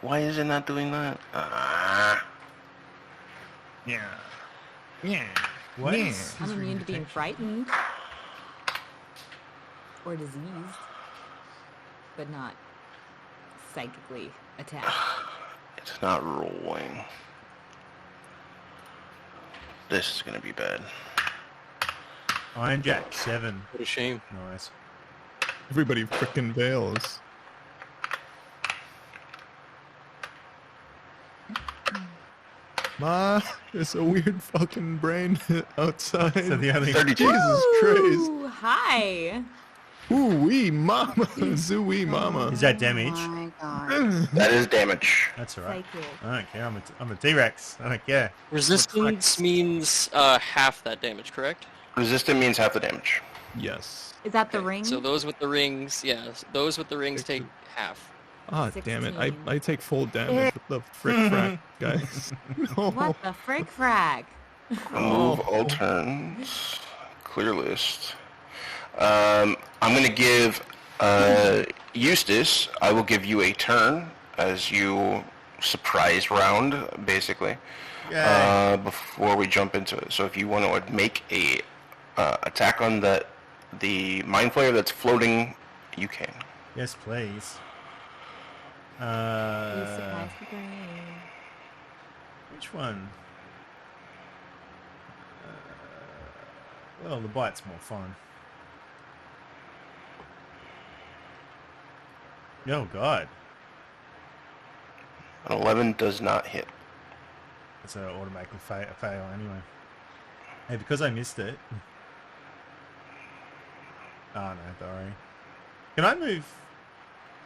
Why is it not doing that? Yeah. Yeah. What? Yeah. is I'm his immune to being reputation? frightened or diseased, but not psychically attacked. It's not rolling. This is gonna be bad. Iron Jack 7. What a shame. Nice. Everybody frickin' fails. Ma, there's a weird fucking brain outside. So the only 32. Jesus Christ. Ooh, hi. Ooh-wee mama. Zooey mama. is that damage? Oh my god. That is damage. That's alright. Psychic. I don't care. I'm a T-Rex. I don't care. Resistance means half that damage, correct? Resistant means half the damage. Yes. Is that the Okay, ring? So those with the rings, yes, those with the rings take half. Ah, damn it. 16. I take full damage with the frick frack, guys. No. What the frick frag? Remove all turns. Clear list. I'm going to give Eustace, I will give you a turn as you surprise round, basically, Yay. before we jump into it. So if you want to make a attack on the Mind Flayer that's floating, you can. Yes, please. You surprise the brain. Which one? Well, the bite's more fun. Oh god, An 11 does not hit. it's an automatically fail anyway. Hey, because I missed it. Oh no, sorry. Can I move?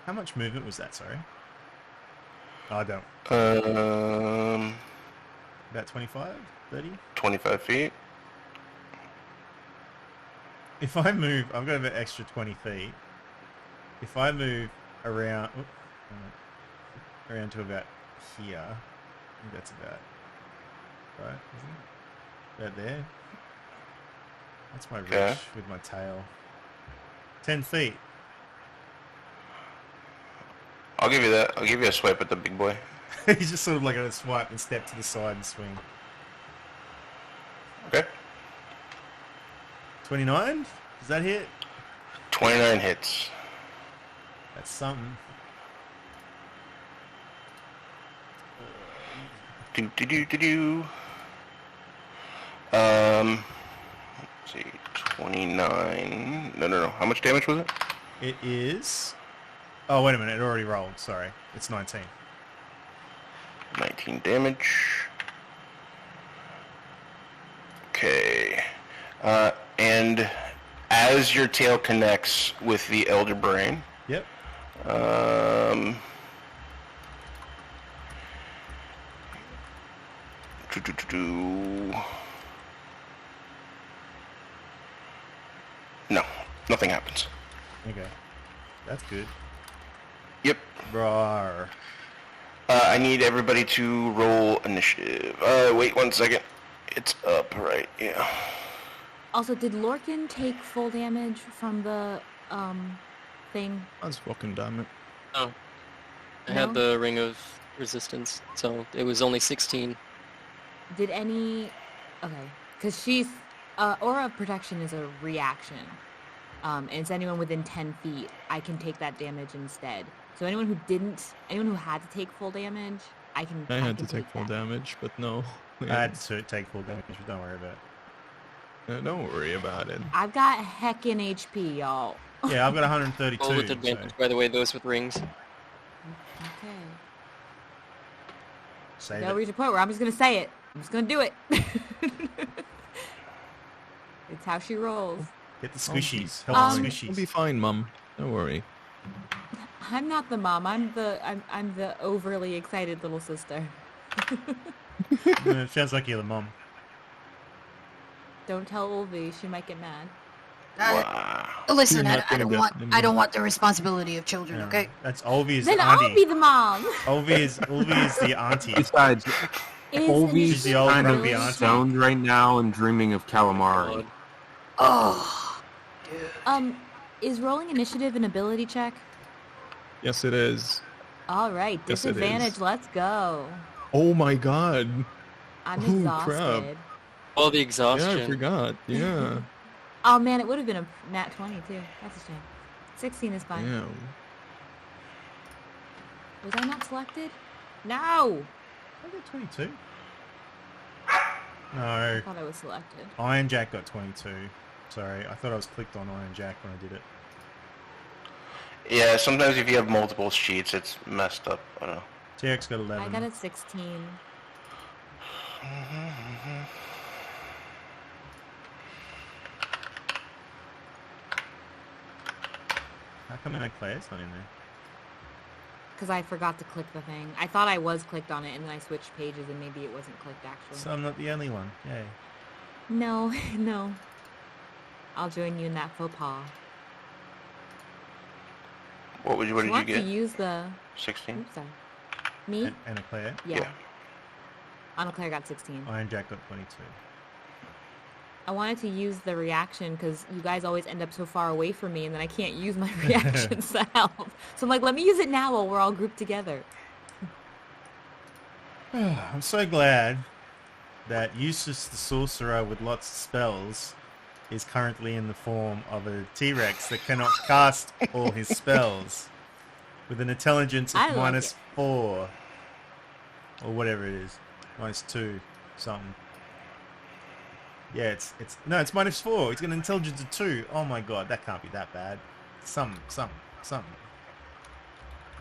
How much movement was that? Sorry. Oh, I don't. About 25, 30. 25 feet. If I move, I've got about extra 20 feet. If I move around, around to about here, I think that's about right, isn't it? About there. That's my reach Okay. with my tail. 10 feet. I'll give you that. I'll give you a swipe at the big boy. He's just sort of like a swipe and step to the side and swing. Okay. 29? Does that hit? 29 hits. That's something. Do do do do do. Let's see, 29. No. How much damage was it? It is... Oh, wait a minute. It already rolled. Sorry. It's 19. 19 damage. Okay. And as your tail connects with the Elder Brain, Yep. No, nothing happens. Okay. That's good. Yep. Rawr. I need everybody to roll initiative. Wait 1 second. It's up, right? Yeah. Also, did Lorcan take full damage from the thing? That's fucking damn it. Oh. I No? had the Ring of Resistance, so it was only 16. Did any... Okay, because she's... Aura of Protection is a reaction. And it's anyone within 10 feet. I can take that damage instead. So anyone who had to take full damage, I had to can take full that. damage, but no. I had to take full damage, but don't worry about it. Don't worry about it. I've got heckin' HP, y'all. Yeah, I've got 132. Roll with advantage, by the way, those with rings. Okay. Save They'll it. reach a point where I'm just gonna say it. I'm just gonna do it. It's how she rolls. Get the squishies. Help the It'll squishies. be fine, Mum. Don't worry. I'm not the mom. I'm the overly excited little sister. It sounds like you're the mom. Don't tell Ulvi. She might get mad. Listen, You're I, not I gonna don't get want them. I don't want the responsibility of children. Yeah. Okay. That's Olvi's Then auntie. I'll be the mom. Olvi is the auntie. Besides, Is Olvi's She's the old kind of grumpy auntie. stoned right now and dreaming of calamari. Oh, is rolling initiative an ability check? Yes, it is. All right, Yes, it is. disadvantage. Let's go. Oh my god. I'm Oh, exhausted. crap. Oh, the Yeah, exhaustion. I forgot. Yeah. Oh man, it would have been a nat 20 too. That's a shame. 16 is fine. Yeah. Was I not selected? No. I got 22. No. I thought I was selected. Iron Jack got 22. Sorry, I thought I was clicked on Iron Jack when I did it. Yeah, sometimes if you have multiple sheets, it's messed up. I don't know. TX got 11. I got a 16. How come MacLeod's not in there? Because I forgot to click the thing. I thought I was clicked on it, and then I switched pages, and maybe it wasn't clicked actually. So I'm not the only one. Yay. No, no. I'll join you in that faux pas. What did I you want get? to use the... 16? Oops, sorry. Me? And Claire. Yeah. Anna Claire got 16. Iron Jack got 22. I wanted to use the reaction because you guys always end up so far away from me, and then I can't use my reactions to help. So I'm like, let me use it now while we're all grouped together. I'm so glad that Eustace the Sorcerer with lots of spells is currently in the form of a T-Rex that cannot cast all his spells with an intelligence I of like -4 or whatever it is, -2 something. Yeah, it's -4. He's got an intelligence of 2. Oh my god, that can't be that bad. Something.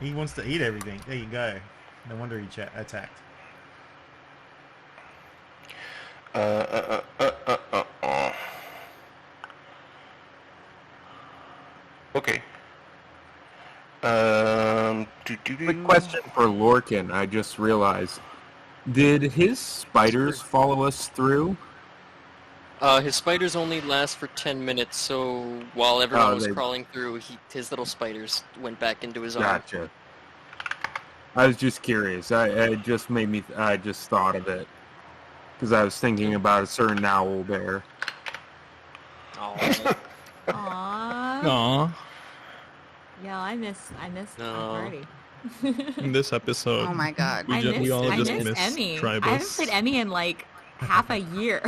He wants to eat everything. There you go. No wonder he attacked. Okay. Quick question for Lorcan. I just realized. Did his spiders follow us through? His spiders only last for 10 minutes, so while everyone was crawling through, his little spiders went back into his arm. Gotcha. I was just curious. It just made me. I just thought of it because I was thinking about a certain owl bear. Oh. Aww. Aw. Yeah, I miss No. our party. In this episode, oh my god. we all I just miss miss Emmy. Tribus. I haven't played Emmy in like half a year.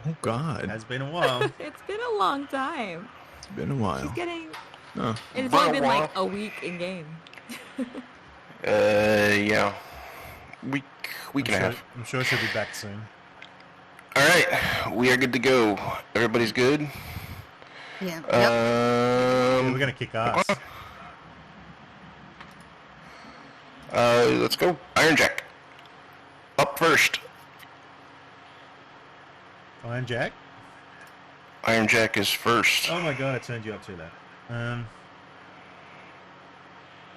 Oh god. It has been a while. It's been a long time. It's been a while. She's getting... Oh. And it's only been like a week in game. Yeah. Week and a half. I'm sure she'll be back soon. All right, we are good to go. Everybody's good. Yeah. Yep. Yeah, we're gonna kick ass. Let's go. Iron Jack. Up first. Iron Jack. Iron Jack is first. Oh my god, I turned you up too loud.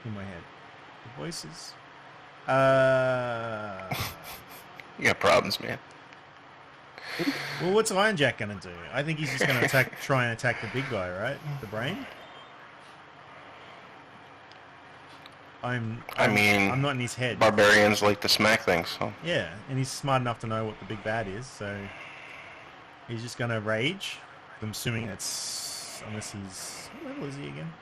In my head. The voices. You got problems, man. Well, what's Iron Jack gonna do? I think he's just gonna try and attack the big guy, right? The brain. I mean, I'm not in his head. barbarians like to smack things, so. Yeah, and he's smart enough to know what the big bad is, so he's just gonna rage. I'm assuming it's unless he's what level is he again?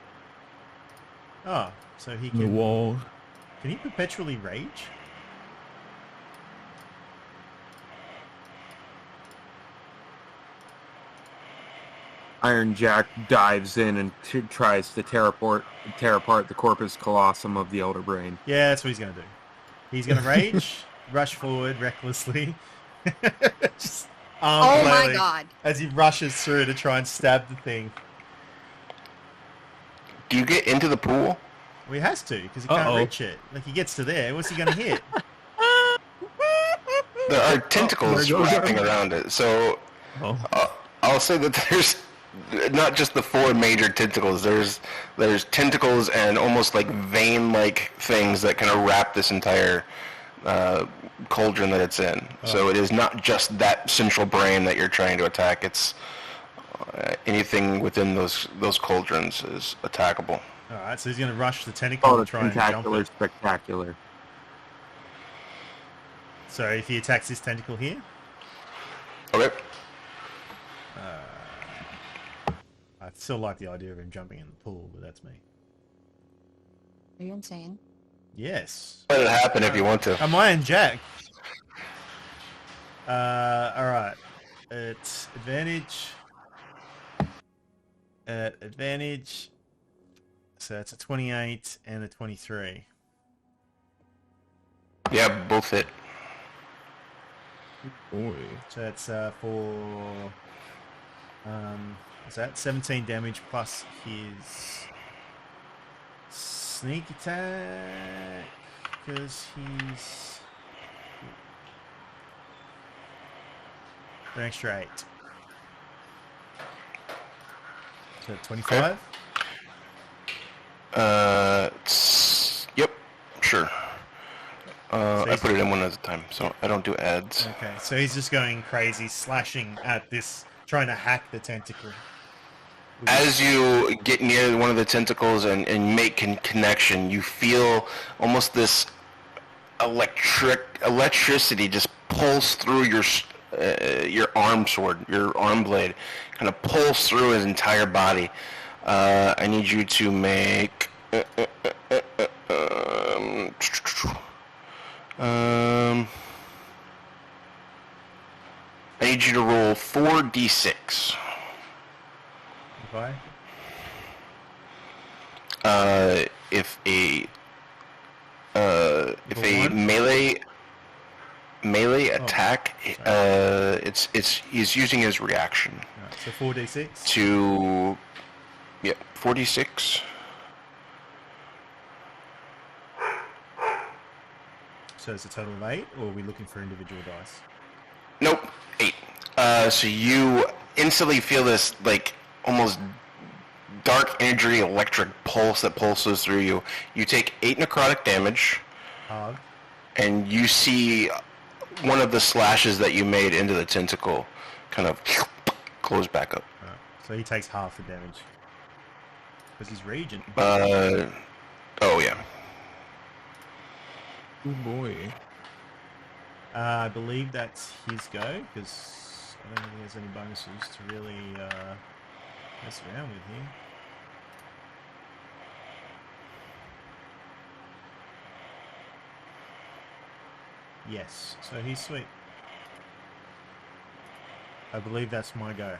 Oh, so he The can. wall. Can he perpetually rage? Iron Jack dives in and tries to tear apart the corpus colossum of the Elder Brain. Yeah, that's what he's gonna do. He's gonna rage, rush forward recklessly, just arm Oh my flailing god. as he rushes through to try and stab the thing. Do you get into the pool? Well, he has to because he can't Uh-oh. reach it. Like he gets to there, what's he gonna hit? There are tentacles there goes wrapping our- around it, so I'll say that there's not just the 4 major tentacles. There's tentacles and almost like vein-like things that kind of wrap this entire cauldron that it's in. So it is not just that central brain that you're trying to attack. It's anything within those cauldrons is attackable. All right, so he's gonna rush the tentacle Oh, and the try and jump tentacular it. spectacular. So if he attacks this tentacle here, Okay. I still like the idea of him jumping in the pool, but that's me. Are you insane? Yes. Let it happen if you want to. Am I and Jack? Alright. It's advantage. At advantage. So it's a 28 and a 23. Yeah, both hit. Boy. So that's for... what's that? 17 damage plus his sneak attack. Because he's... An extra 8. So 25? Yep, sure. I he's- put it in one at a time, so I don't do ads. Okay, so he's just going crazy, slashing at this, trying to hack the tentacle. As you get near one of the tentacles and make connection, you feel almost this electricity just pulse through your arm sword, your arm blade, kind of pulse through his entire body. I need you to make I need you to roll 4d6. Okay. If a One? melee attack, he's using his reaction Right, so 4d6. to 4d6. So it's a total of 8, or are we looking for individual dice? Nope, 8. So you instantly feel this like almost dark energy electric pulse that pulses through you. You take 8 necrotic damage, Hard. and you see one of the slashes that you made into the tentacle kind of close back up. Right. So he takes half the damage. Because he's raging. Oh yeah. Oh boy. I believe that's his go, because I don't think he has any bonuses to really mess around with here. Yes, so he's sweet. I believe that's my go.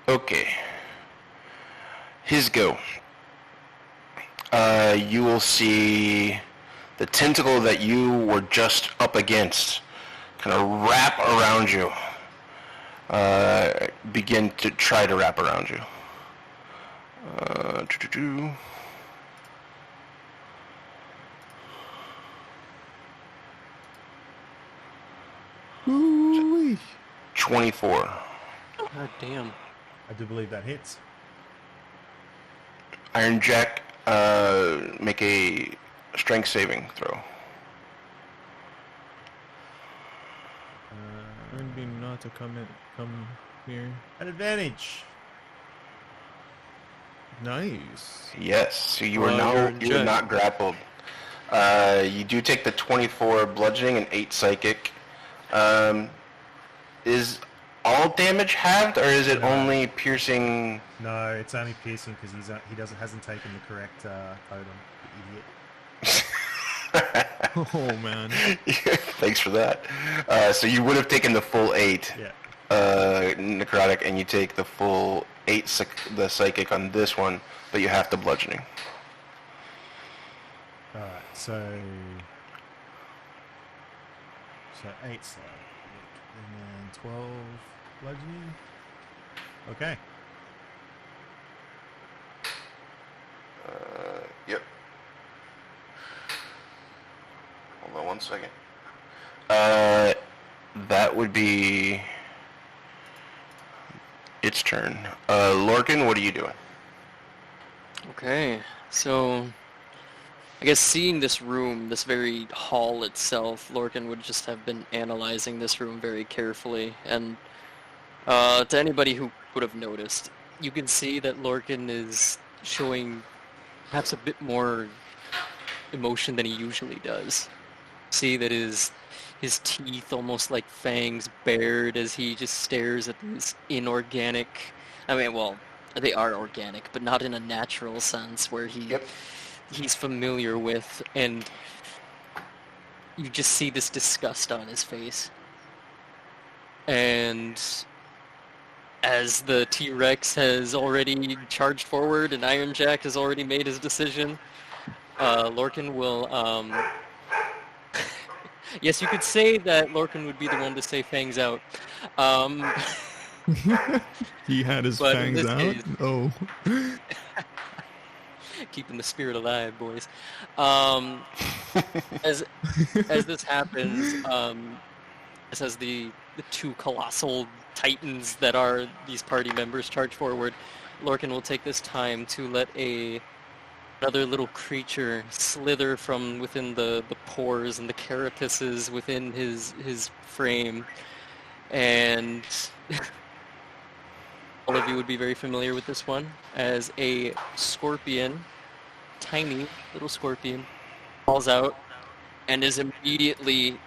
Okay. His go. You will see the tentacle that you were just up against kind of wrap around you. Begin to try to wrap around you. Ooh-wee. 24. God damn. I do believe that hits. Iron Jack, make a strength saving throw. Would be not to come here. An advantage. Nice. Yes, so you are Well, you're you are not grappled. You do take the 24 bludgeoning and 8 psychic. Is all damage halved, or is it No. only piercing? No, it's only piercing because hasn't taken the correct totem. The idiot. Oh man. Thanks for that. So you would have taken the full 8 Yeah. necrotic, and you take the full 8 the psychic on this one, but you have the bludgeoning. All right. So 8 slide, and then 12 bludgeoning. Okay. Yep. Hold on 1 second. That would be its turn. Lorcan, what are you doing? Okay, so I guess seeing this room, this very hall itself, Lorcan would just have been analyzing this room very carefully. And to anybody who would have noticed, you can see that Lorcan is showing perhaps a bit more emotion than he usually does. See that his teeth, almost like fangs, bared as he just stares at these inorganic... I mean, well, they are organic, but not in a natural sense where he's familiar with, and you just see this disgust on his face. And as the T-Rex has already charged forward and Iron Jack has already made his decision, Lorcan will... Yes, you could say that Lorcan would be the one to say fangs out. He had his But in fangs this out? case- Oh. Keeping the spirit alive, boys. As this happens, as the two colossal titans that are these party members charge forward, Lorcan will take this time to let another little creature slither from within the pores and the carapaces within his frame, and all of you would be very familiar with this one as a scorpion, tiny little scorpion, falls out and is immediately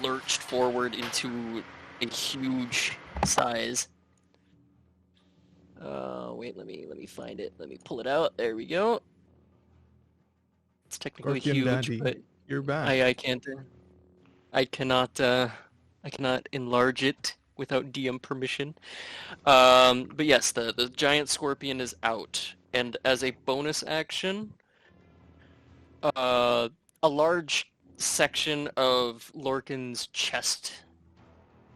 lurched forward into a huge size. Wait, let me find it. Let me pull it out. There we go. It's technically Scorpion huge, Daddy, but you're back. I cannot enlarge it without DM permission. But yes, the giant scorpion is out, and as a bonus action, a large section of Lorcan's chest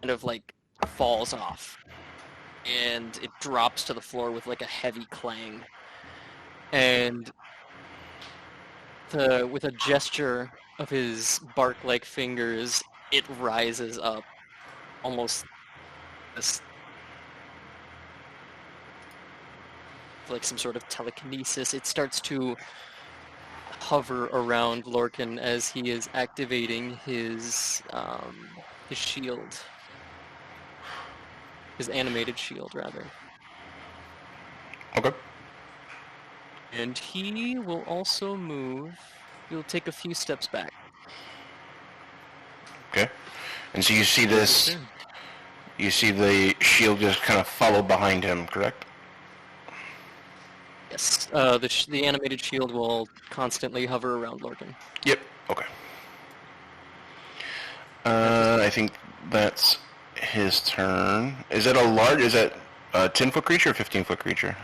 kind of like falls off, and it drops to the floor with like a heavy clang. And with a gesture of his bark-like fingers, it rises up, almost this, like some sort of telekinesis. It starts to hover around Lorcan as he is activating his shield, his animated shield, rather. Okay. And he will also move. He'll take a few steps back. Okay. And so you see this, you see the shield just kind of follow behind him, correct? Yes, the animated shield will constantly hover around Lorcan. Yep. Okay. I think that's his turn. Is that a 10-foot creature or 15-foot creature?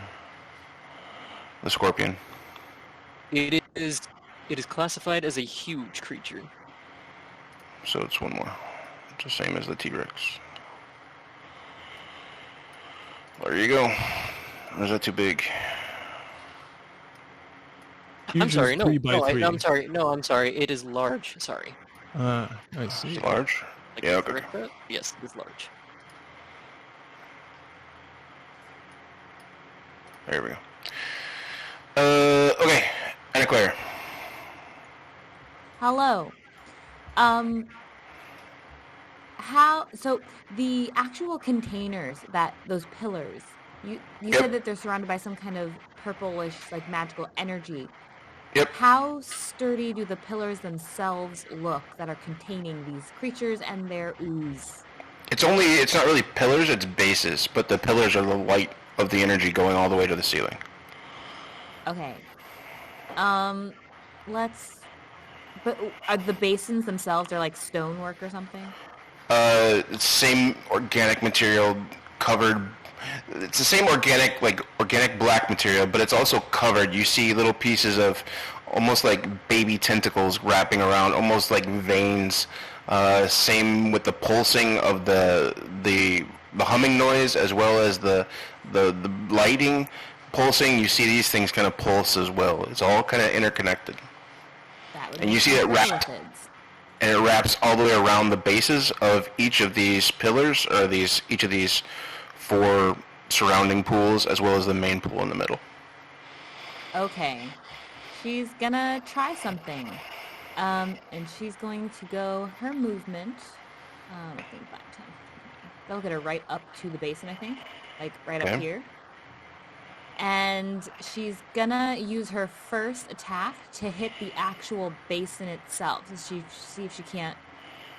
The scorpion. It is classified as a huge creature. So it's one more. It's the same as the T-Rex. There you go. Or is that too big? Huge I'm is sorry, no, 3 by 3. I'm sorry. It is large. Sorry. I see. It's large? Like, Yeah, okay. correct that? Yes, it is large. There we go. Okay. Anna Claire. Hello. So the actual containers, those pillars, You Yep. said that they're surrounded by some kind of purplish, like, magical energy. Yep. How sturdy do the pillars themselves look that are containing these creatures and their ooze? It's not really pillars, it's bases, but the pillars are the light of the energy going all the way to the ceiling. Okay. But are the basins themselves, they're like stonework or something? Same organic material covered. It's the same organic black material, but it's also covered. You see little pieces of almost like baby tentacles wrapping around, almost like veins. Same with the pulsing of the humming noise, as well as the lighting pulsing. You see these things kind of pulse as well. It's all kind of interconnected. And you see it wrapped, and it wraps all the way around the bases of each of these pillars, or each of these 4 surrounding pools, as well as the main pool in the middle. Okay. She's gonna try something. And she's going to go her movement. I think 5, 10. That'll get her right up to the basin, I think. Like right Okay. up here. And she's gonna use her first attack to hit the actual basin itself. So see if she can't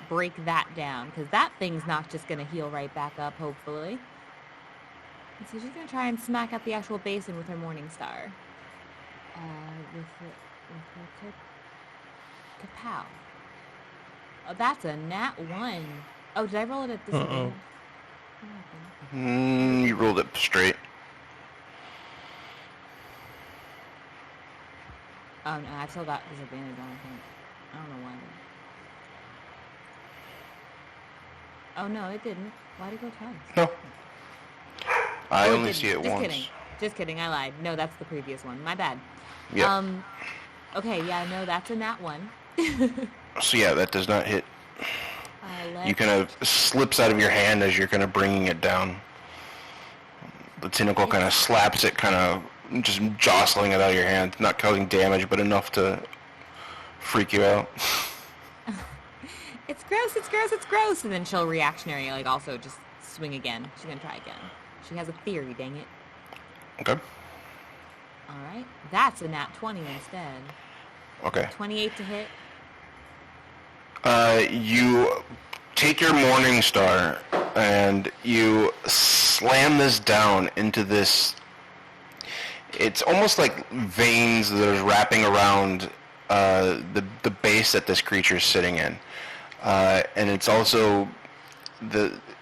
break that down, because that thing's not just gonna heal right back up, hopefully. And so she's gonna try and smack at the actual basin with her Morning Star. With her kapow. Oh, that's a nat 1. Oh, did I roll it at disadvantage? You rolled it straight. Oh no, I've still got disadvantage on it. I don't know why. Oh no, it didn't. Why'd it go twice? No. I Oh, it only didn't. see it Just once. kidding. Just kidding, I lied. No, that's the previous one. My bad. Yeah. Okay, yeah, no, that's a nat 1. So yeah, that does not hit. You kind of slips out of your hand as you're kind of bringing it down. The tentacle kind of slaps it, kind of just jostling it out of your hand, not causing damage, but enough to freak you out. It's gross, it's gross, it's gross! And then she'll reactionary, like, also just swing again. She's gonna try again. She has a theory, dang it. Okay. Alright, that's a nat 20 instead. Okay. 28 to hit. You take your Morning Star and you slam this down into this. It's almost like veins that are wrapping around the base that this creature is sitting in, and it's also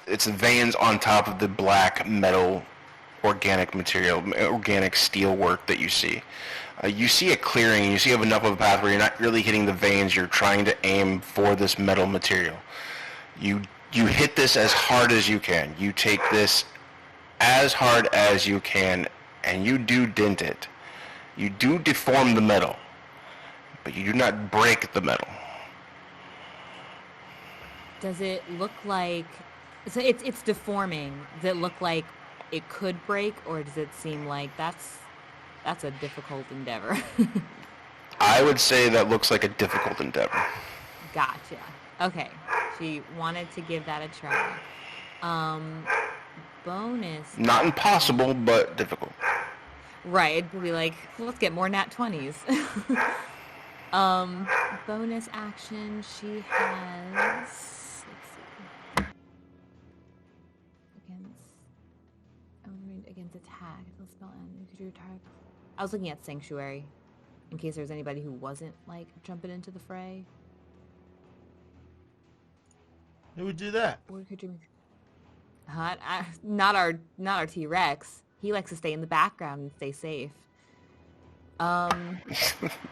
it's veins on top of the black metal organic material, organic steel work that you see. You see a clearing, you see enough of a path where you're not really hitting the veins, you're trying to aim for this metal material. You hit this as hard as you can. You take this as hard as you can, and you do dent it. You do deform the metal, but you do not break the metal. Does it look like... So it's deforming. Does it look like it could break, or does it seem like that's a difficult endeavor? I would say that looks like a difficult endeavor. Gotcha. Okay. She wanted to give that a try. Bonus. Not impossible, but difficult. Right. It'd be like, let's get more nat 20s. Bonus action. She has... Let's see. Against attack. If the spell ends, could you attack? I was looking at Sanctuary, in case there's anybody who wasn't, like, jumping into the fray. Who would do that? Or could you... Not our T-Rex. He likes to stay in the background and stay safe. The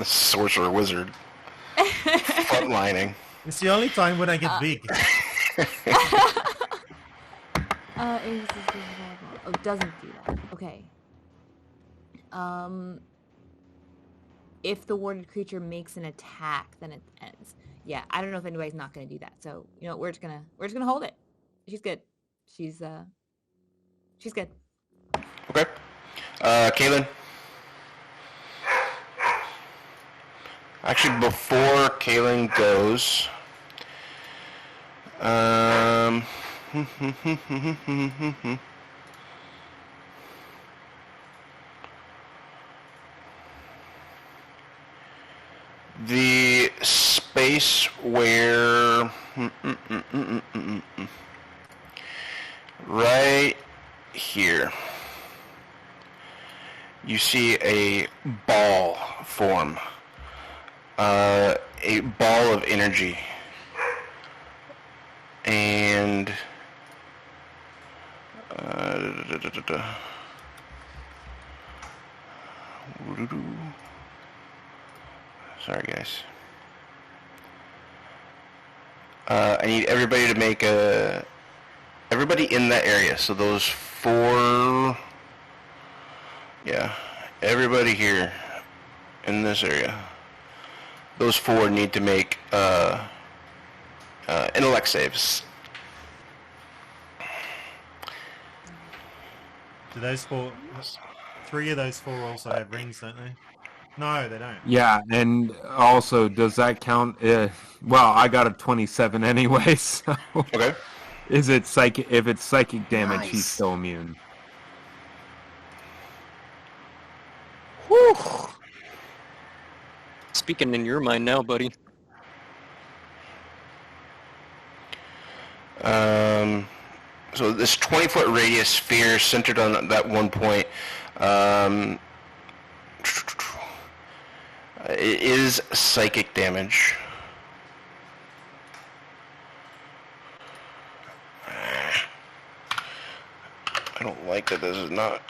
sorcerer wizard. Frontlining. It's the only time when I get big. It doesn't do that. Okay. If the warded creature makes an attack, then it ends. Yeah, I don't know if anybody's not going to do that. So, you know, we're just gonna hold it. She's good. She's good. Okay. Kaylin. Actually, before Kaylin goes, The space where... Right here. You see a ball form. A ball of energy. And... Sorry, guys. I need everybody to make a... Everybody in that area. So those 4... Yeah. Everybody here in this area. Those 4 need to make intellect saves. Do those 4... 3 of those 4 also have rings, don't they? No, they don't. Yeah, and also, does that count? Well, I got a 27 anyway, so... Okay. Is it psychic? If it's psychic damage, he's Nice. still immune. Whew. Speaking in your mind now, buddy. So this 20-foot radius sphere centered on that one point. It is psychic damage. I don't like that this is not...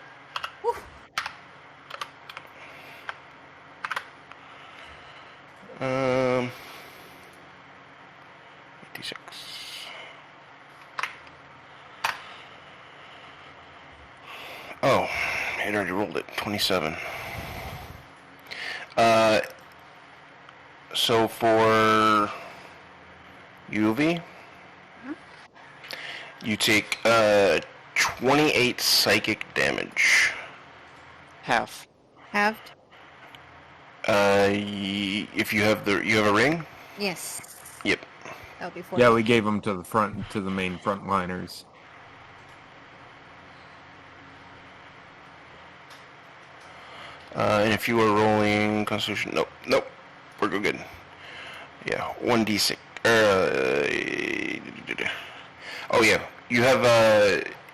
Um... 56. Oh, it already rolled it. 27. So for UV, you take 28 psychic damage. Half. Halved? If you have a ring? Yes. Yep. That'll be 4. Yeah, we gave them to the main frontliners. And if you were rolling Constitution, nope, we're good. Yeah, 1d6. Oh yeah,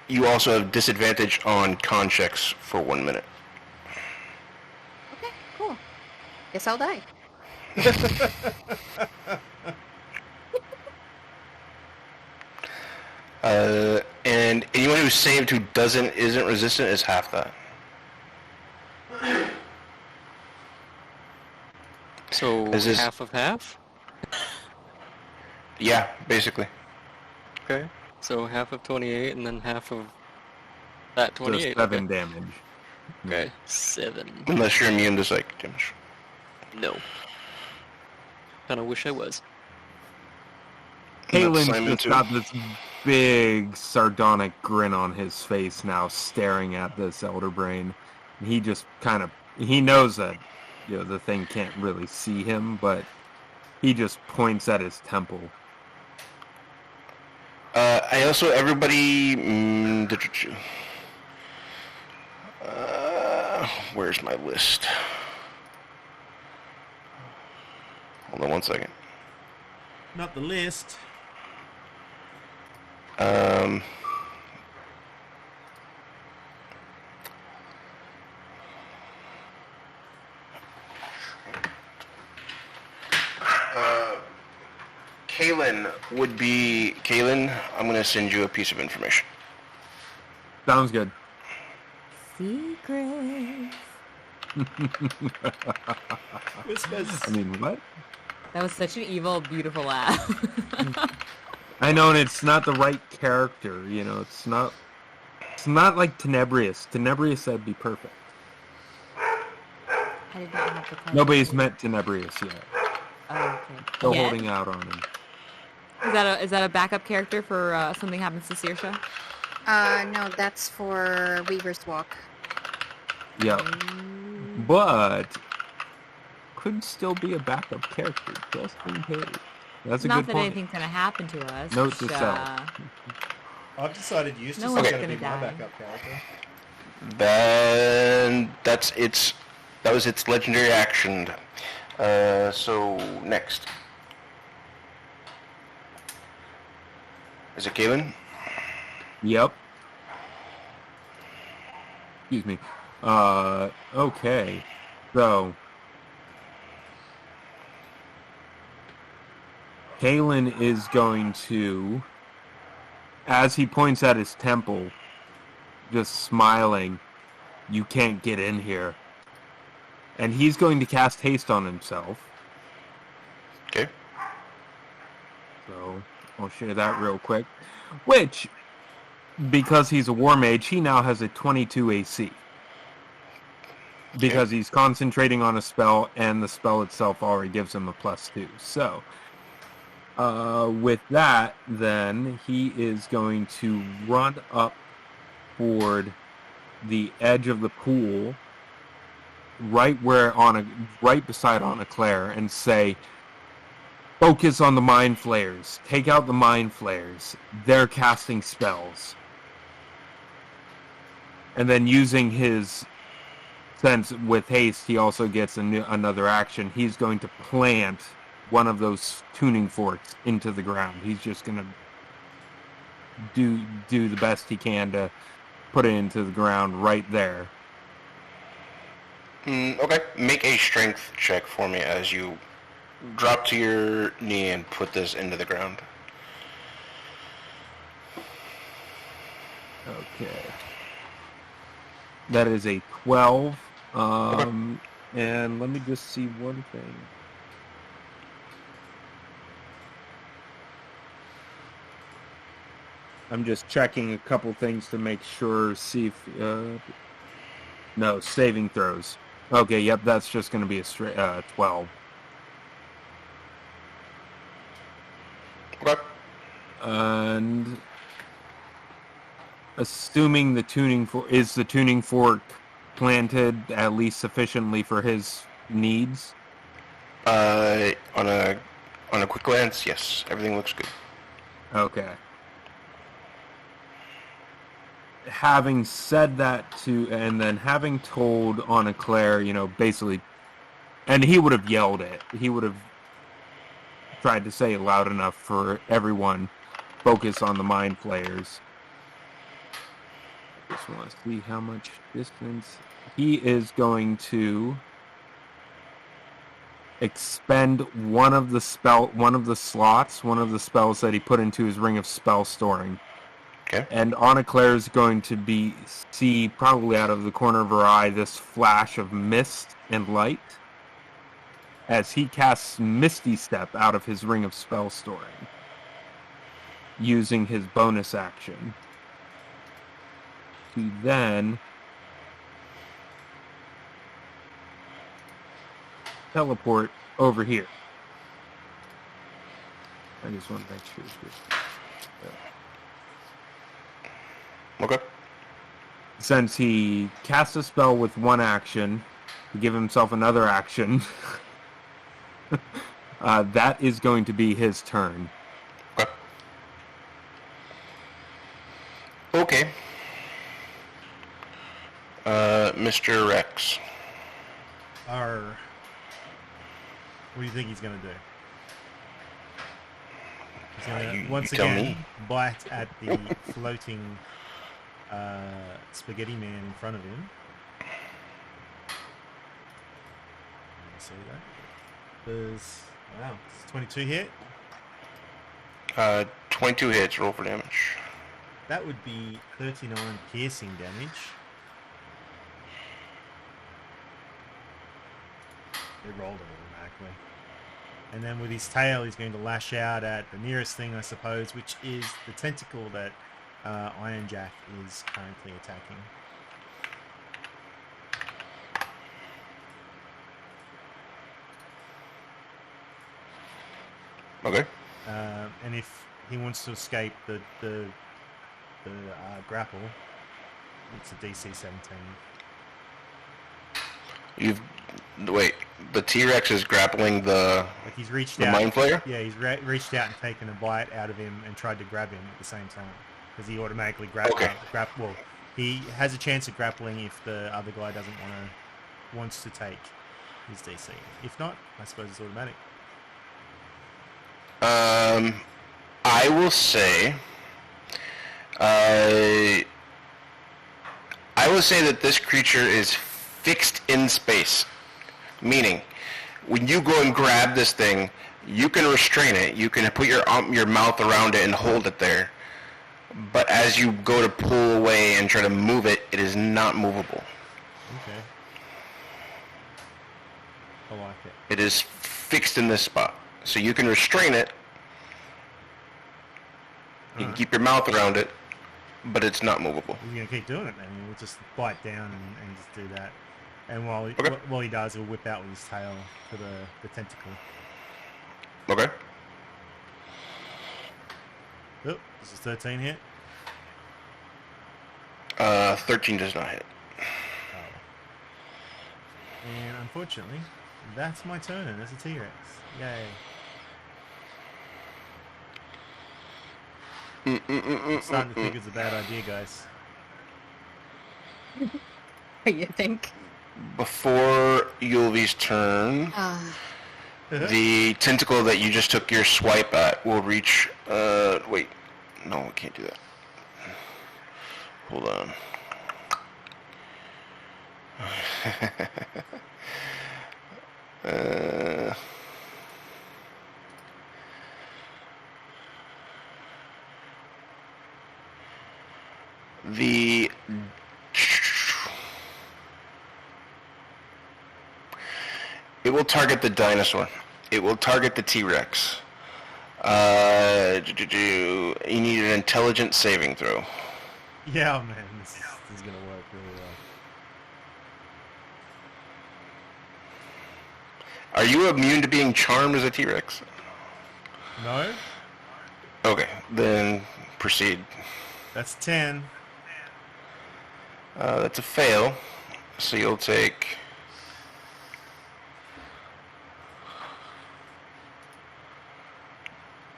you also have disadvantage on con checks for 1 minute. Okay, cool. Guess I'll die. And anyone who's saved who isn't resistant is half that. So Is this- half of half? Yeah, basically. Okay. So half of 28 and then half of that So 28. 7 damage. Okay. 7. Unless you're immune to psychic damage. No. Kinda wish I was. Kalen's Simon just too. got this big sardonic grin on his face now, staring at this elder brain. He just he knows that the thing can't really see him, but he just points at his temple. I also, everybody... where's my list? Hold on 1 second. Not the list. Kalen, I'm going to send you a piece of information. Sounds good. Secrets. I mean, what? That was such an evil, beautiful laugh. I know, and it's not the right character, it's not like Tenebrius. Tenebrius said be perfect. I did not have the time. Nobody's met Tenebrius yet. Oh, okay. Still Yet? holding out on him. Is that a backup character for something happens to Saoirse? No, that's for Weaver's Walk. Yep. But could still be a backup character just in case. That's a Not good that point. anything's gonna happen to us. Note just, to self. I've decided Eustace No is one's going to gonna be my die. backup character. That was its legendary action. So next. Is it Galen? Yep. Excuse me. Okay. So, Kalen is going to, as he points at his temple, just smiling, "You can't get in here." And he's going to cast haste on himself. Okay. So, I'll share that real quick. Which, because he's a war mage, he now has a 22 AC. Because he's concentrating on a spell, and the spell itself already gives him a +2. So, with that, then, he is going to run up toward the edge of the pool, right beside Anna Claire, and say, "Focus on the mind flayers. Take out the mind flayers. They're casting spells." And then using his sense with haste, he also gets another action. He's going to plant one of those tuning forks into the ground. He's just going to do the best he can to put it into the ground right there. Okay. Make a strength check for me as you drop to your knee and put this into the ground. Okay. That is a 12. And let me just see one thing. I'm just checking a couple things to make sure, see if... no, saving throws. Okay, yep, that's just going to be a straight 12. Okay. And assuming the tuning fork planted at least sufficiently for his needs? On a quick glance, yes, everything looks good. Okay. Having said that and then having told Anna Claire, basically, and he would have yelled it. He would have tried to say it loud enough for everyone, focus on the mind flayers. I just want to see how much distance. He is going to expend one of the spells that he put into his ring of spell storing. Okay. And Anna Claire is going to see probably out of the corner of her eye this flash of mist and light as he casts Misty Step out of his ring of spell storing, using his bonus action to then teleport over here. I just want to make sure. Okay. Since he casts a spell with one action, to give himself another action, that is going to be his turn. Okay. Okay. Mr. Rex. What do you think he's going to do? He's going to once again bite at the floating spaghetti man in front of him. See that? Wow, it's 22 hit. 22 hits, roll for damage. That would be 39 piercing damage. It rolled it automatically. And then with his tail, he's going to lash out at the nearest thing, I suppose, which is the tentacle that Iron Jack is currently attacking. Okay. And if he wants to escape the grapple, it's a DC 17. The T-Rex is grappling the Like he's reached the out. mind flayer? Yeah, he's reached out and taken a bite out of him and tried to grab him at the same time because he automatically Okay. he has a chance of grappling if the other guy wants to take his DC. If not, I suppose it's automatic. I will say, I will say that this creature is fixed in space, meaning when you go and grab this thing, you can restrain it. You can put your mouth around it and hold it there. But as you go to pull away and try to move it, it is not movable. Okay. I like it. It is fixed in this spot. So you can restrain it. You can keep your mouth around it, but it's not movable. He's going to keep doing it then. He'll just bite down and just do that. And while he does, he'll whip out with his tail for the tentacle. Okay. Oh, this is 13 hit. 13 does not hit. Oh. And unfortunately, that's my turn, and there's a T-Rex. Yay. I'm starting to think it's a bad idea, guys. You think? Before Yulvi's turn, the tentacle that you just took your swipe at will reach... wait. No, we can't do that. Hold on. It will target the dinosaur. It will target the T-Rex. You need an intelligence saving throw. Yeah, man, this is going to work really well. Are you immune to being charmed as a T-Rex? No? Okay, then proceed. That's 10. That's a fail, so you'll take...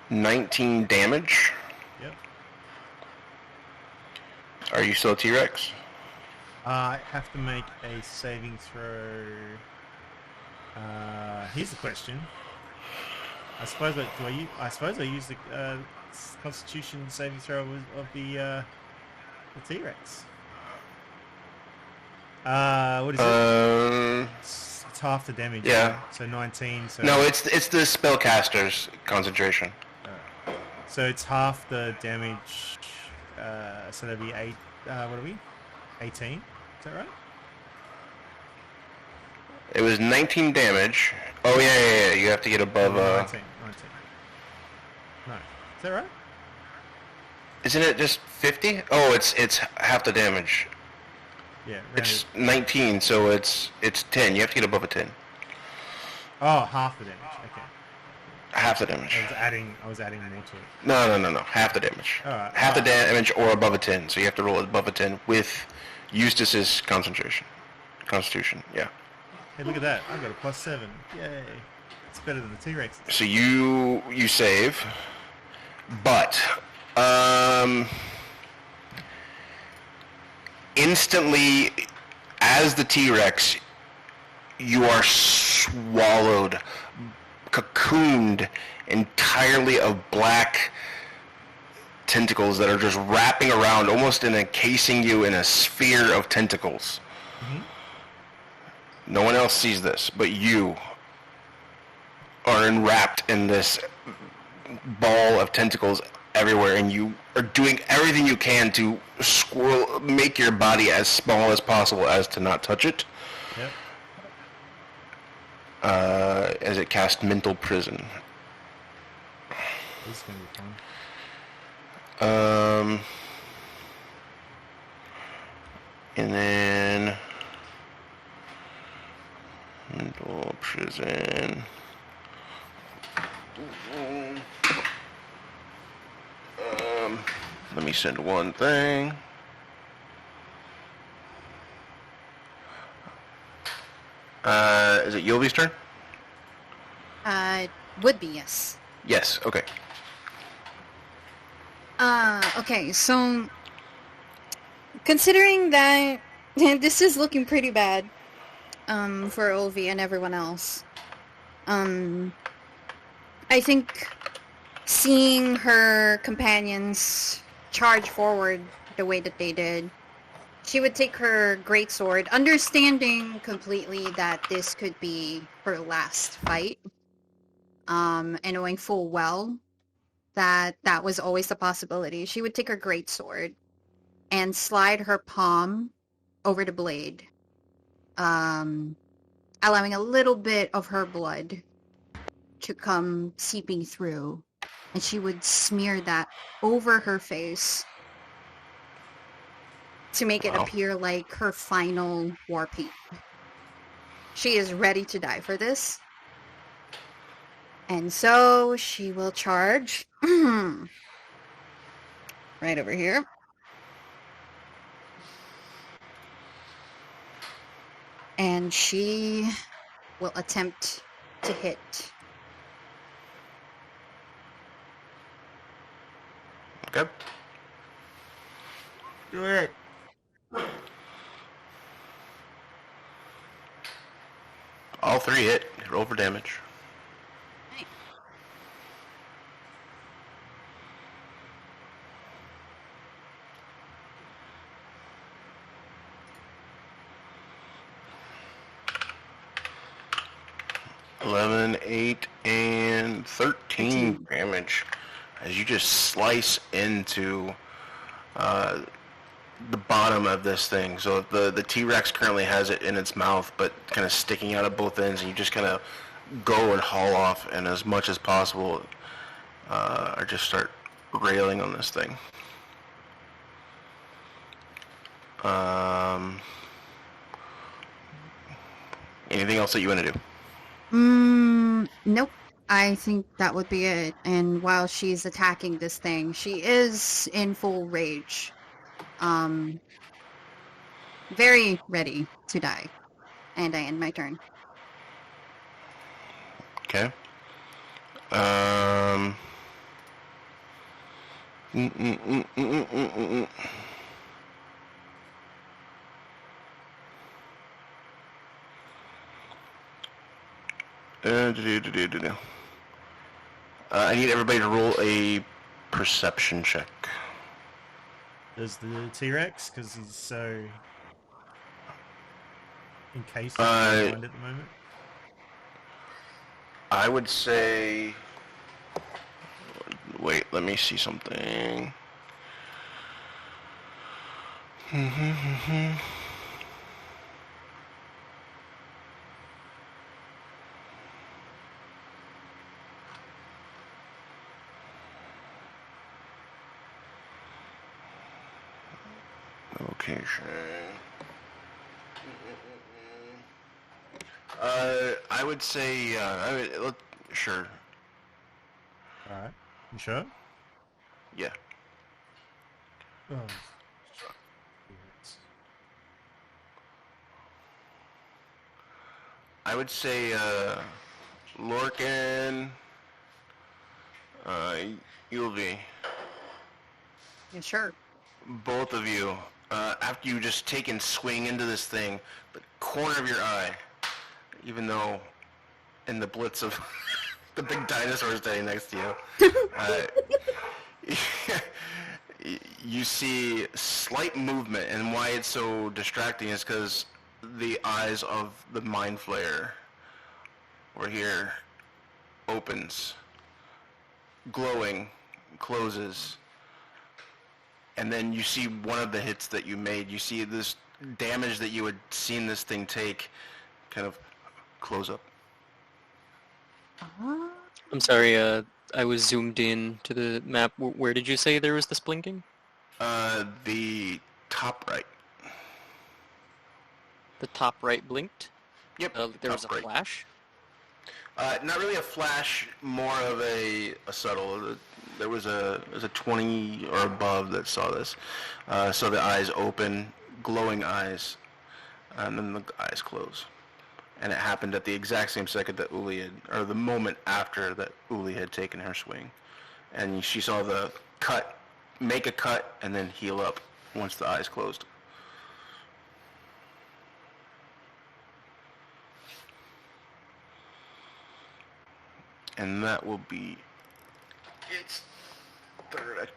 $19 damage. Yep. Are you still a T-Rex? I have to make a saving throw. Here's the question. I suppose I use the Constitution saving throw of the T-Rex. What is it? It's half the damage. Yeah. Right? So 19. So No, it's the spellcaster's concentration. So it's half the damage. So that'd be 8. What are we? 18. Is that right? It was 19 damage. Oh yeah. You have to get above. 19. No, is that right? Isn't it just 50? Oh, it's half the damage. Yeah. It's 19, so it's 10. You have to get above a 10. Oh, half the damage. Okay. Half the damage. I was adding more to it. No. Half the damage. Alright. Half the damage or above a 10. So you have to roll above a 10 with Eustace's Constitution. Yeah. Hey, look at that. I got a +7. Yay. It's better than the T-Rex. So you save, but instantly, as the T-Rex, you are swallowed, cocooned entirely of black tentacles that are just wrapping around, almost encasing you in a sphere of tentacles. No one else sees this, but you are enwrapped in this ball of tentacles everywhere, and you are doing everything you can to make your body as small as possible as to not touch it. Yep. As it casts Mental Prison. This is going to be fun. And then Mental Prison. Let me send one thing. Is it Yulvi's turn? Would be, yes. Yes, okay. Okay, so considering that this is looking pretty bad, for Ulvi and everyone else. I think seeing her companions charge forward the way that they did, she would take her greatsword, understanding completely that this could be her last fight, and knowing full well that that was always a possibility. She would take her greatsword and slide her palm over the blade, allowing a little bit of her blood to come seeping through, and she would smear that over her face to make it appear like her final war paint. She is ready to die for this. And so she will charge right over here. And she will attempt to hit. Okay. Do it. All three hit. Roll for damage. Right. $11, 8, and 13 damage as you just slice into the bottom of this thing. So the T-Rex currently has it in its mouth, but kind of sticking out at both ends, and you just kind of go and haul off, and as much as possible, or just start railing on this thing. Anything else that you want to do? Nope. I think that would be it. And while she's attacking this thing, she is in full rage. Very ready to die. And I end my turn. Okay. I need everybody to roll a perception check. Does the T-Rex, because he's so encased Uh, in mind at the moment? I would say... Wait, let me see something. Location. I would say, sure. Alright. You sure? Yeah. Oh. I would say, Lorcan, Yulvi, Yeah, sure. both of you, after you just take and swing into this thing, the corner of your eye, even though in the blitz of the big dinosaur standing next to you, you see slight movement, and why it's so distracting is because the eyes of the Mind Flayer over here opens, glowing, closes, and then you see one of the hits that you made. You see this damage that you had seen this thing take kind of close up. I'm sorry, I was zoomed in to the map. Where did you say there was this blinking? The top right. The top right blinked? Yep. There was a top right. flash? Not really a flash, more of a subtle. There was a 20 or above that saw this. So the eyes open, glowing eyes, and then the eyes close. And it happened at the exact same second that Uli had, or the moment after that Uli had taken her swing. And she saw the cut, make a cut, and then heal up once the eyes closed. And that will be its third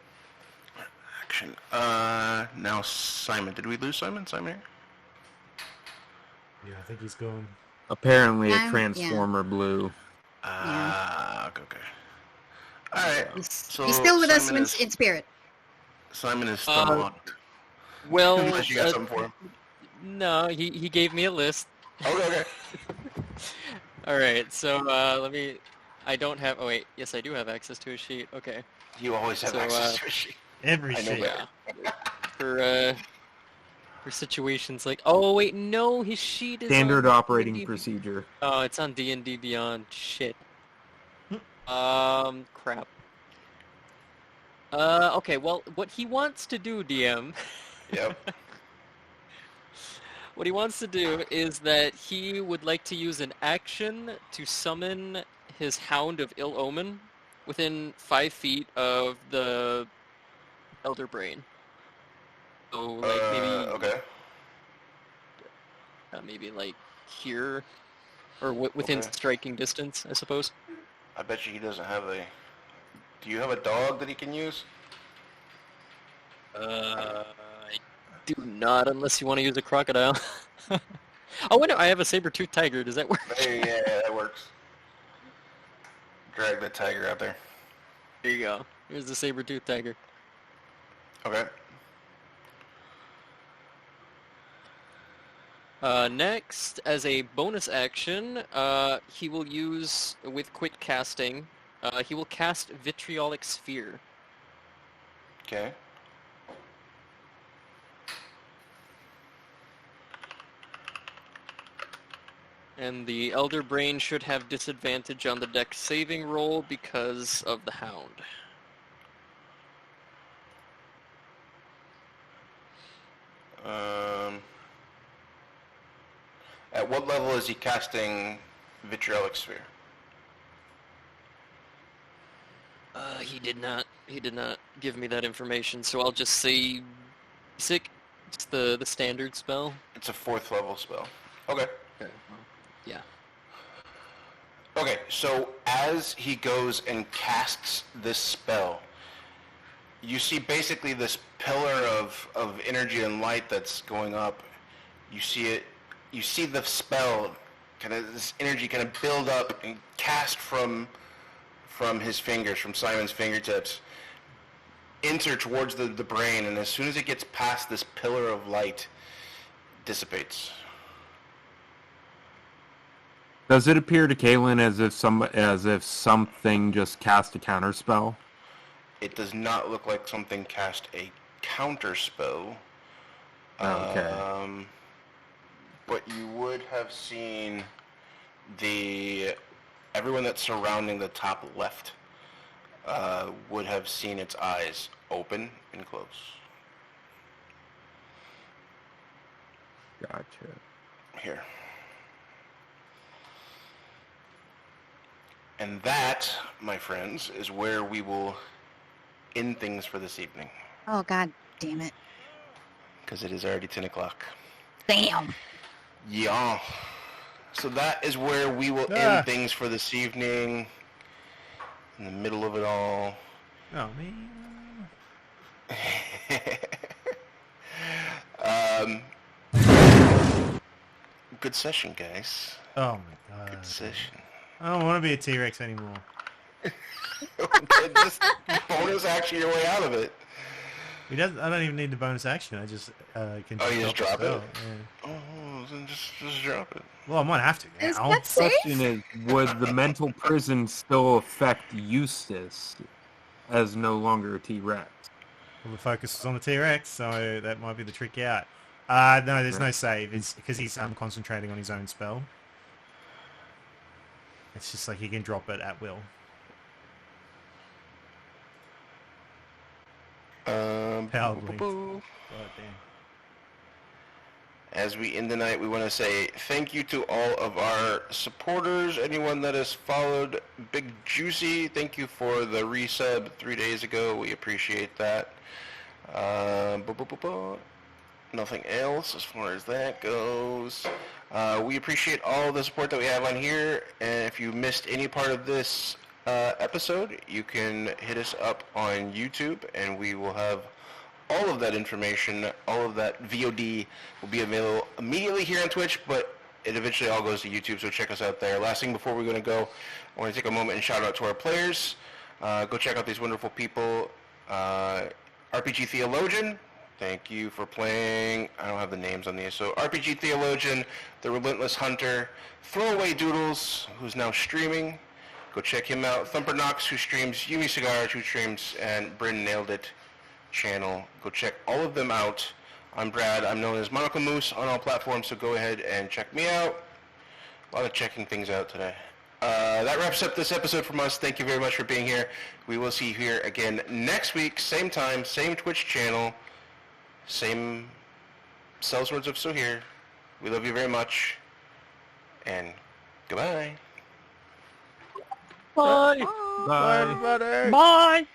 action. Now Simon. Did we lose Simon? Simon here? Yeah, I think he's gone. Apparently, a Yeah. Transformer blew. Okay. All right. He's So still with us Simon in spirit. Simon is still locked. Well, Unless you got something for him. no, he gave me a list. Okay. All right, so let me. I don't have. Oh wait, yes, I do have access to a sheet. Okay. You always have So, access to a sheet. Every I know sheet. that. Yeah. For situations like. Oh wait, no, his sheet is Standard on operating D&D. procedure. Oh, it's on D&D Beyond. Shit. Crap. Okay, well, what he wants to do, DM, Yep. what he wants to do is that he would like to use an action to summon his Hound of Ill Omen within 5 feet of the Elder Brain. So, like, Okay. maybe like here, or within Okay. striking distance, I suppose. I bet you he doesn't have a... Do you have a dog that he can use? I do not, unless you want to use a crocodile. Oh, wait, no, I have a saber-toothed tiger. Does that work? Yeah, that works. Drag that tiger out there. There you go. Here's the saber-toothed tiger. Okay. Next, as a bonus action, he will use, with quick casting, he will cast Vitriolic Sphere. Okay. And the Elder Brain should have disadvantage on the Dex saving roll because of the Hound. At what level is he casting Vitriolic Sphere? He did not give me that information, so I'll just say basic. It's the standard spell. It's a 4th level spell. Okay. Okay. Well, yeah. Okay, so as he goes and casts this spell, you see basically this pillar of energy and light that's going up. You see the spell, kind of this energy kind of build up and cast from his fingers, from Simon's fingertips, enter towards the brain, and as soon as it gets past this pillar of light, dissipates. Does it appear to Kaylin as if something just cast a counter spell? It does not look like something cast a counter spell. Okay. But you would have seen everyone that's surrounding the top left would have seen its eyes open and close. Gotcha. Here. And that, my friends, is where we will end things for this evening. Oh, God damn it. Because it is already 10 o'clock. Damn. Yeah. So that is where we will end things for this evening. In the middle of it all. Oh, man. Good session, guys. Oh, my God. Good session. I don't want to be a T-Rex anymore. Just bonus action your way out of it. I don't even need the bonus action. I just can. Oh, you just the drop spell. it? Yeah. Oh, then just drop it. Well, I might have to now. Is that safe? Question is, would the mental prison still affect Eustace as no longer a T-Rex? Well, the focus is on the T-Rex, so that might be the trick out. No, there's no save. It's because he's concentrating on his own spell. It's just like he can drop it at will. Power blink. God damn. As we end the night, we want to say thank you to all of our supporters, anyone that has followed Big Juicy. Thank you for the resub 3 days ago. We appreciate that. Nothing else as far as that goes. We appreciate all the support that we have on here. And if you missed any part of this, episode, you can hit us up on YouTube, and we will have all of that information, all of that VOD will be available immediately here on Twitch, but it eventually all goes to YouTube, so check us out there. Last thing before we're going to go, I want to take a moment and shout out to our players. Go check out these wonderful people. RPG Theologian, thank you for playing. I don't have the names on these. So RPG Theologian, The Relentless Hunter, Throwaway Doodles, who's now streaming. Go check him out. Thumper Knox, who streams, Yumi Cigars, who streams, and Bryn Nailed It channel. Go check all of them out. I'm Brad. I'm known as Monocle Moose on all platforms, so go ahead and check me out. A lot of checking things out today. That wraps up this episode from us. Thank you very much for being here. We will see you here again next week, same time, same Twitch channel, same Sellswords of Sohir. We love you very much, and goodbye. Bye. Bye. everybody. Bye.